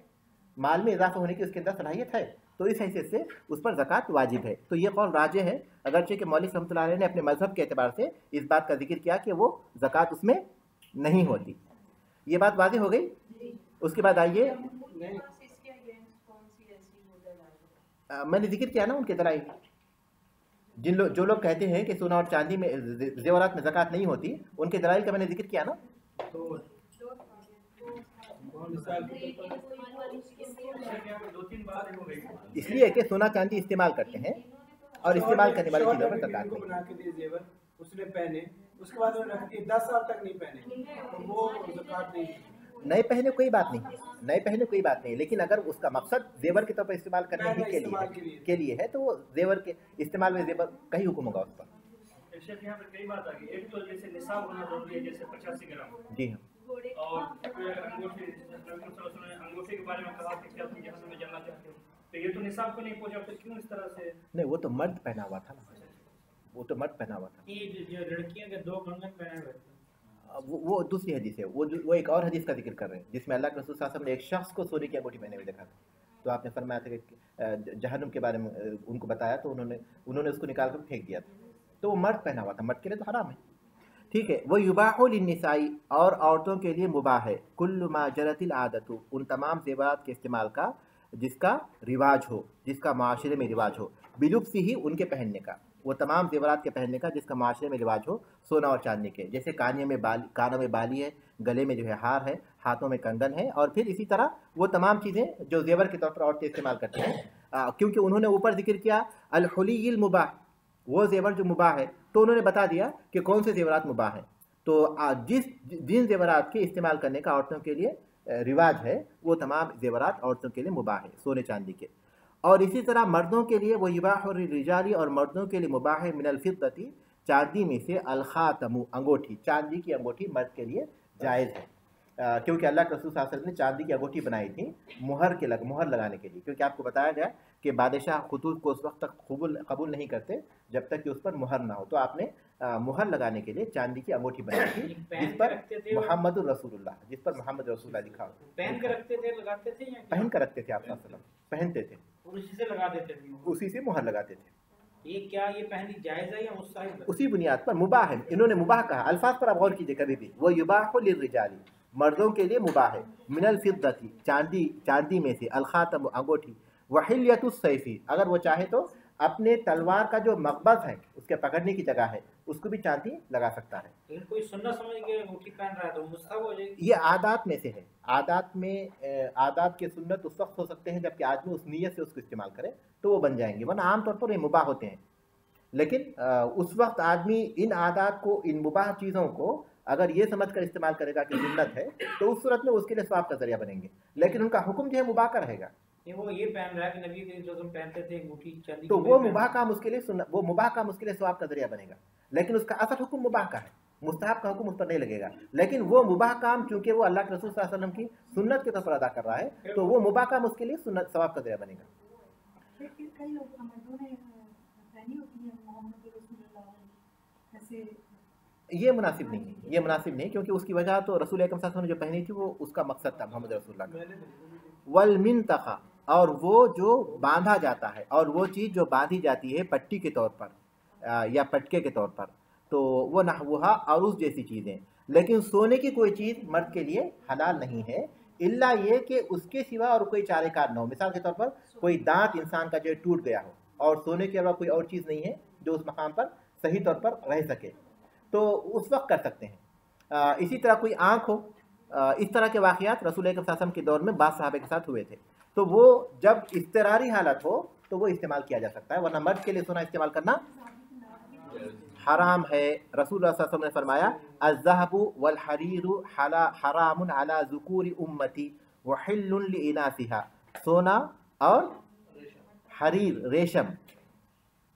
माल में इजाफा होने की उसके अंदर सलाहियत है, तो इस हैसियत से उस पर ज़कात वाजिब है। तो ये कौल राजे है, अगरचे कि मौलिक रहमतुल्लाह अलैह ने अपने मज़हब के एतबार से इस बात का जिक्र किया कि वो ज़कात उसमें नहीं होती। ये बात वाज़ेह हो गई। उसके बाद आइए, मैंने जिक्र किया ना उनके दलाइल, जो लोग कहते हैं कि सोना और चांदी में ज़ेवरात में ज़कात नहीं होती, उनके दलाइल का मैंने जिक्र किया ना। इसलिए कि सोना चांदी इस्तेमाल करते हैं और इस्तेमाल करने वाली चीज़ों पर ज़कात नहीं। बना के दिए जेवर, उसने पहने, उसके बाद वो रख दिए, 10 साल तक नहीं पहने, तो वो ज़कात नहीं। नए पहने कोई बात नहीं, नए पहने कोई बात नहीं, लेकिन अगर उसका मकसद जेवर के तौर पर इस्तेमाल करने ही के लिए है तो वो जेवर के इस्तेमाल में जेवर का ही हुक्म होगा उस पर। यहाँ पे कई बात आ गई। एक तो जैसे निसाब होना जरूरी है, जैसे 85 ग्राम। जी हाँ। और अंगूठे के बारे में कहा कि क्या तुम जहन्नम में जलना चाहते हो, तो ये तो निसाब को नहीं पहुंचा, फिर क्यों इस तरह से? नहीं, वो तो मर्द पहना हुआ था ना, वो तो मर्द पहना हुआ था। ये जो लड़कियां के 2 कंगन पहने हुए थे, वो दूसरी हदीस है, वो एक और हदीस का जिक्र कर रहे हैं जिसमें अल्लाह के रसूल सल्लल्लाहु अलैहि वसल्लम ने एक शख्स को सोने की अंगूठी पहने हुए देखा था। तो आपने फरमाया था कि जहन्नुम के बारे में उनको बताया, तो उन्होंने उसको निकाल कर फेंक दिया था। तो वो मर्द पहना हुआ था, मर्द के लिए तो हराम है। ठीक है। वो युबाहु लिन्निसाई, और औरतों के लिए मुबाह है, कुल्लु मा जरतिल आदतु, उन तमाम ज़ेवरात के इस्तेमाल का जिसका रिवाज हो, जिसका माशरे में रिवाज हो, बिलुब्सी ही, उनके पहनने का, वो तमाम ज़ेवरात के पहनने का जिसका माशरे में रिवाज हो, सोना और चांदी के। जैसे कानों में बाली है, गले में जो है हार है, हाथों में कंगन है, और फिर इसी तरह वो तमाम चीज़ें जो जेवर के तौर पर औरतें इस्तेमाल करती हैं। क्योंकि उन्होंने ऊपर जिक्र किया अल हुलियिल मुबाह, वो जेवर जो मुबाह है, तो उन्होंने बता दिया कि कौन से जेवरात मुबाह हैं। तो जिन जेवरात के इस्तेमाल करने का औरतों के लिए रिवाज है, वो तमाम जेवरात औरतों के लिए मुबाह है, सोने चांदी के। और इसी तरह मर्दों के लिए वो युबाह और रिजाली, और मर्दों के लिए मुबाह है मिनल फिद्दती, चांदी में से अल खातमु, अंगूठी, चांदी की अंगूठी मर्द के लिए जायज़ है। क्योंकि अल्लाह के रसूल सल्लल्लाहु अलैहि वसल्लम ने चांदी की अंगूठी बनाई थी मुहर लगाने के लिए, क्योंकि आपको बताया गया कि बादशाह खुतूत को उस वक्त तक कबूल नहीं करते जब तक कि उस पर मुहर ना हो। तो आपने मुहर लगाने के लिए चांदी की अंगूठी बनाई थी जिस पर मोहम्मद रसूलुल्लाह, जिस पर मोहम्मद रसूलुल्लाह लिखा हो। पहन कर रखते थे, लगाते थे, पहन कर रखते थे, आप सल्लल्लाहु अलैहि वसल्लम पहनते थे, उसी से लगा देते थे, उसी से मुहर लगाते थे। ये क्या, ये पहननी जायज़ है या मुस्ताहिब है? उसी बुनियाद पर मुबाह है। इन्होंने मुबाह कहा, अल्फाज पर आप गौर कीजिए कभी भी। वो युबाहु लिर्रिजाली, मर्दों के लिए मुबाह है, मिनल फिद्दती, चांदी में से, अल खातम, अंगूठी, वहिल्यतुस सैफी, अगर वो चाहे तो अपने तलवार का जो मकबज है, उसके पकड़ने की जगह है, उसको भी चांदी लगा सकता है। लेकिन कोई सुन्नत समझ के अंगूठी पहन रहा है तो मुस्तहब हो जाएगी। ये आदात में से है। आदात में आदात के सुन्नत उस वक्त हो सकते हैं जबकि आदमी उस नीयत से उसको इस्तेमाल करे तो वो बन जाएंगे, वरना आमतौर पर ये मुबाह होते हैं। लेकिन उस वक्त आदमी इन आदात को, इन मुबाह चीज़ों को अगर ये समझ कर इस्तेमाल करेगा कि सुन्नत है, तो उस सूरत में उसके लिए सवाब का जरिया बनेंगे। लेकिन उनका हुक्म जो है मुबाह का रहेगा। वो ये पहन रहा है कि नबी करीम सल्लल्लाहु अलैहि वसल्लम पहनते थे अंगूठी चांदी, तो वो मुबाह काम उसके लिए वो मुबाह काम उसके लिए सवाब का जरिया बनेगा। लेकिन उसका असल हुक्म मुबाह का है, मुस्तहब का हुक्म उस पर नहीं लगेगा। लेकिन वो मुबाह काम चूंकि वो अल्लाह के रसूल सल्लल्लाहु अलैहि वसल्लम की सुन्नत के तौर पर अदा कर रहा है, तो वो मुबाह काम उसके लिए सुन्नत सवाब का जरिया बनेगा। कई लोग मर्दों ने पहनी होती है मोहम्मद रसूलुल्लाह, ऐसे ये मुनासिब नहीं है, ये मुनासिब नहीं, क्योंकि उसकी वजह तो रसूल अकरम सल्लल्लाहु अलैहि वसल्लम ने जो पहनी थी वो उसका मकसद था मोहम्मद रसूलुल्लाह का। वल मिनतखा, और वो जो बांधा जाता है, और वो चीज़ जो बांधी जाती है पट्टी के तौर पर या पटके के तौर पर, तो वो नहवुहा, और उस जैसी चीज़ें। लेकिन सोने की कोई चीज़ मर्द के लिए हलाल नहीं है, इल्ला ये कि उसके सिवा और कोई चारेकार न हो। मिसाल के तौर पर कोई दांत इंसान का जो टूट गया हो और सोने के अलावा कोई और चीज़ नहीं है जो उस मकाम पर सही तौर पर रह सके, तो उस वक्त कर सकते हैं। इसी तरह कोई आँख हो, इस तरह के वाक़यात रसूल अकरम सल्लल्लाहु अलैहि वसल्लम के दौर में बाज़ सहाबा के साथ हुए थे, तो वो जब इज़्तिरारी हालत हो तो वो इस्तेमाल किया जा सकता है, वरना मर्द के लिए सोना इस्तेमाल करना हराम है। रसूल सल्लल्लाहु अलैहि वसल्लम ने फरमाया अज़्ज़हबु वल हरीरु हरामुन अला ज़ुकूरि उम्मती व हिल्लुन लिइनासिहा, सोना और हरीर, रेशम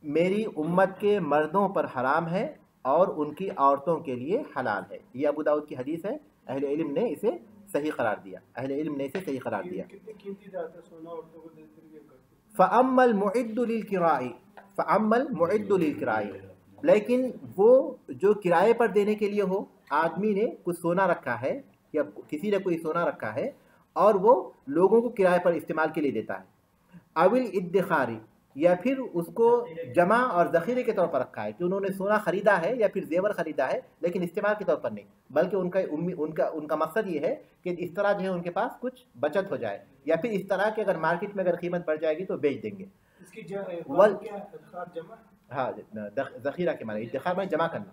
मेरी उम्मत के मर्दों पर हराम है और उनकी औरतों के लिए हलाल है। ये अबू दाऊद की हदीस है, अहले इल्म ने इसे सही करार दिया, अहले इल्म ने इसे सही करार दिया। फ़अम्मल मुइद्दु लिल किराई, फ़अम्मल मुइद्दु लिल किराई, लेकिन वो जो किराए पर देने के लिए हो, आदमी ने कुछ सोना रखा है या किसी ने कोई सोना रखा है اور وہ لوگوں کو کرائے پر استعمال کے لیے دیتا ہے، اول ادخاری یا پھر اس کو جمع اور ذخیرے کے طور پر رکھا ہے کہ انہوں نے سونا خریدا ہے یا پھر زیور خریدا ہے لیکن استعمال کے طور پر نہیں، بلکہ ان کا مقصد یہ ہے کہ اس طرح جو ہے ان کے پاس کچھ بچت ہو جائے، یا پھر اس طرح کہ اگر مارکیٹ میں اگر قیمت بڑھ جائے گی تو بیچ دیں گے۔ اس کی جمع ہاں ذخیرہ کے معنی ادخار میں جمع کرنا،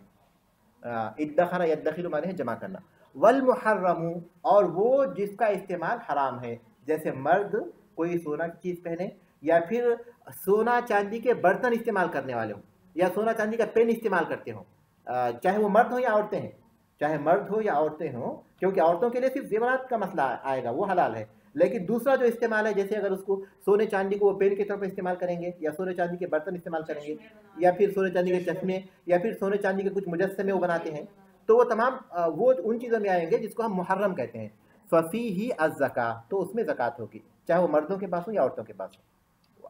ادخر یدخر معنی ہے جمع کرنا۔ والمحرم اور وہ جس کا استعمال حرام ہے، جیسے مرد کوئی سونا کی چیز پہنے یا پھر سونا چاندی کے برتن استعمال کرنے والے ہوں یا سونا چاندی کا پین استعمال کرتے ہوں، چاہے وہ مرد ہوں یا عورتیں ہیں، چاہے مرد ہو یا عورتیں ہوں، کیونکہ عورتوں کے لیے صرف زیورات کا مسئلہ آئے گا، وہ حلال ہے۔ لیکن دوسرا جو استعمال ہے، جیسے اگر اس کو سونے چاندی کو وہ پین کے طور پر استعمال کریں گے یا سونے چاندی کے برتن استعمال کریں گے یا پھر سونے چاندی کے چشمے یا پھر سونے چاندی کے کچھ مجسمے وہ بناتے ہیں، تو وہ تمام وہ ان چیزوں میں آئیں گے جس کو ہم محرم کہتے ہیں۔ فَفِيهِ الزَّكَاةُ تو اس میں زکوٰۃ ہوگی، چاہے وہ مردوں کے پاس ہو یا عورتوں کے پاس ہو،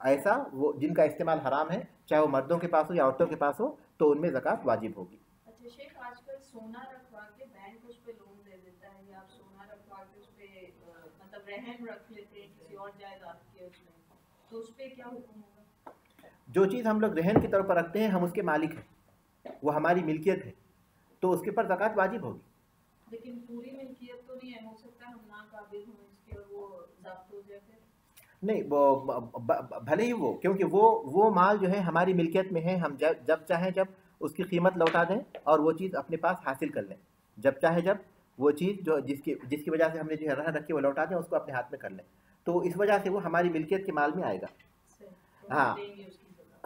ایسا وہ جن کا استعمال حرام ہے چاہے وہ مردوں کے پاس ہو یا عورتوں کے پاس ہو تو ان میں زکوٰۃ واجب ہوگی۔ اچھا شیخ، آج کل سونا رکھوا کے بینک اس پہ لون دے دیتا ہے، یا آپ سونا رکھوا کے اس پہ مطلب رہن رکھ لیتے ہیں کسی اور جائیداد کے اس میں، تو اس پہ کیا حکم ہوگا؟ جو چیز ہم لوگ رہن کے طور پر رکھتے ہیں ہم اس کے مالک ہیں، وہ ہماری ملکیت ہے، تو اس کے پر زکوٰۃ واجب ہوگی۔ لیکن پوری ملکیت تو نہیں ہے، ہو سکتا ہے ہم ناقابل ہوں اس کے اور وہ ضبط ہو جائے پھر؟ نہیں، وہ بھلے ہی وہ، کیونکہ وہ مال جو ہے ہماری ملکیت میں ہے، ہم جب چاہیں جب اس کی قیمت لوٹا دیں اور وہ چیز اپنے پاس حاصل کر لیں، جب چاہے جب وہ چیز جو جس کی وجہ سے ہم نے جو ہے رہن رکھی وہ لوٹا دیں، اس کو اپنے ہاتھ میں کر لیں، تو اس وجہ سے وہ ہماری ملکیت کے مال میں آئے گا، ہاں،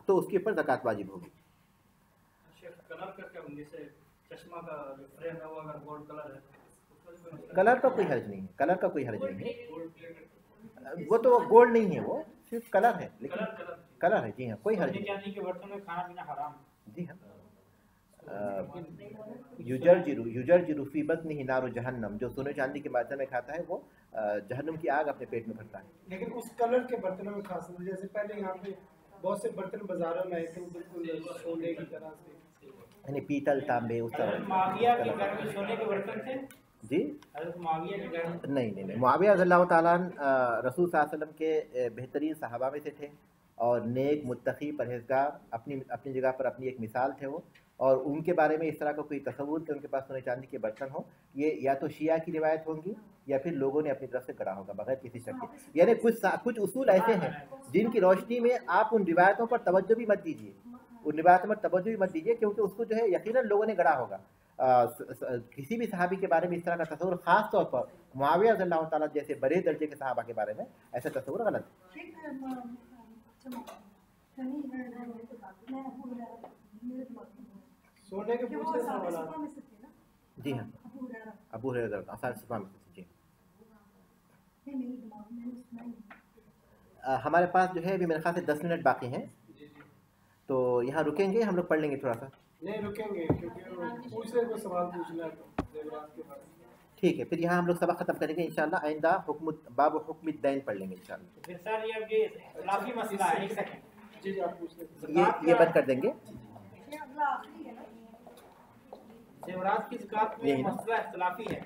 تو اس کے اوپر زکوٰۃ واجب ہوگی۔ کلر کا کوئی حرج نہیں ہے، کلر کا کوئی حرج نہیں ہے، وہ تو گولڈ نہیں ہے، وہ صرف کلر ہے، لیکن کلر ہے، جی ہاں، کوئی حرج نہیں ہے، جی ہاں۔ یجرجر فی بطنہ نار جہنم، جو سونے چاندی کے برتن میں کھاتا ہے وہ جہنم کی آگ اپنے پیٹ میں بھرتا ہے۔ لیکن اس کلر کے برتنوں میں خاص طور جیسے پہلے یہاں پہ بہت سے برتن بازاروں میں آئے تھے وہ بالکل سونے کی طرح سے، یعنی پیتل تانبے اس طرح۔ معاویہ کے گھر میں سونے کے برتن تھے؟ جی حضرت معاویہ کے گھر میں؟ نہیں، معاویہ رضی اللہ تعالیٰ عنہ رسول صلی اللہ علیہ وسلم کے بہترین صحابہ میں سے تھے، اور نیک، متقی، پرہیزگار، اپنی جگہ پر اپنی ایک مثال تھے وہ، اور ان کے بارے میں اس طرح کا کوئی تصور کہ ان کے پاس سونے چاندی کے برتن ہوں، یہ یا تو شیعہ کی روایت ہوں گی یا پھر لوگوں نے اپنی طرف سے گڑا ہوگا بغیر کسی شک کے۔ یعنی کچھ اصول ایسے ہیں جن کی روشنی میں آپ ان روایتوں پر توجہ بھی مت دیجیے، ان روایتوں پر توجہ بھی مت دیجیے، کیونکہ اس کو جو ہے یقیناً لوگوں نے گڑا ہوگا۔ کسی بھی صحابی کے بارے میں اس طرح کا تصور، خاص طور پر معاویہ رضی اللہ تعالیٰ جیسے بڑے درجے کے صحابہ کے بارے میں ایسا تصور غلط ہے۔ سونے کے پوچھنے سوالات۔ جی ہاں، ابو ہریرہ آثار صفا میں سے، جی۔ ہمارے پاس جو ہے ابھی میرے خیال سے 10 منٹ باقی ہیں، تو یہاں رکیں گے، ہم لوگ پڑھ لیں گے تھوڑا سا۔ نہیں رکیں گے کیونکہ پوچھنے کو سوال پوچھنا ہے تو زیورات کے بارے میں۔ ٹھیک ہے، پھر یہاں ہم لوگ سبق ختم کریں گے انشاءاللہ، آئندہ باب حکم الدین پڑھ لیں گے انشاءاللہ۔ پھر سر یہ اختلافی مسئلہ ہے، ایک سیکنڈ، جی آپ پوچھ لیں۔ یہ بند کر دیں گے۔ زیورات کی زکوٰۃ میں مسئلہ اختلافی ہے۔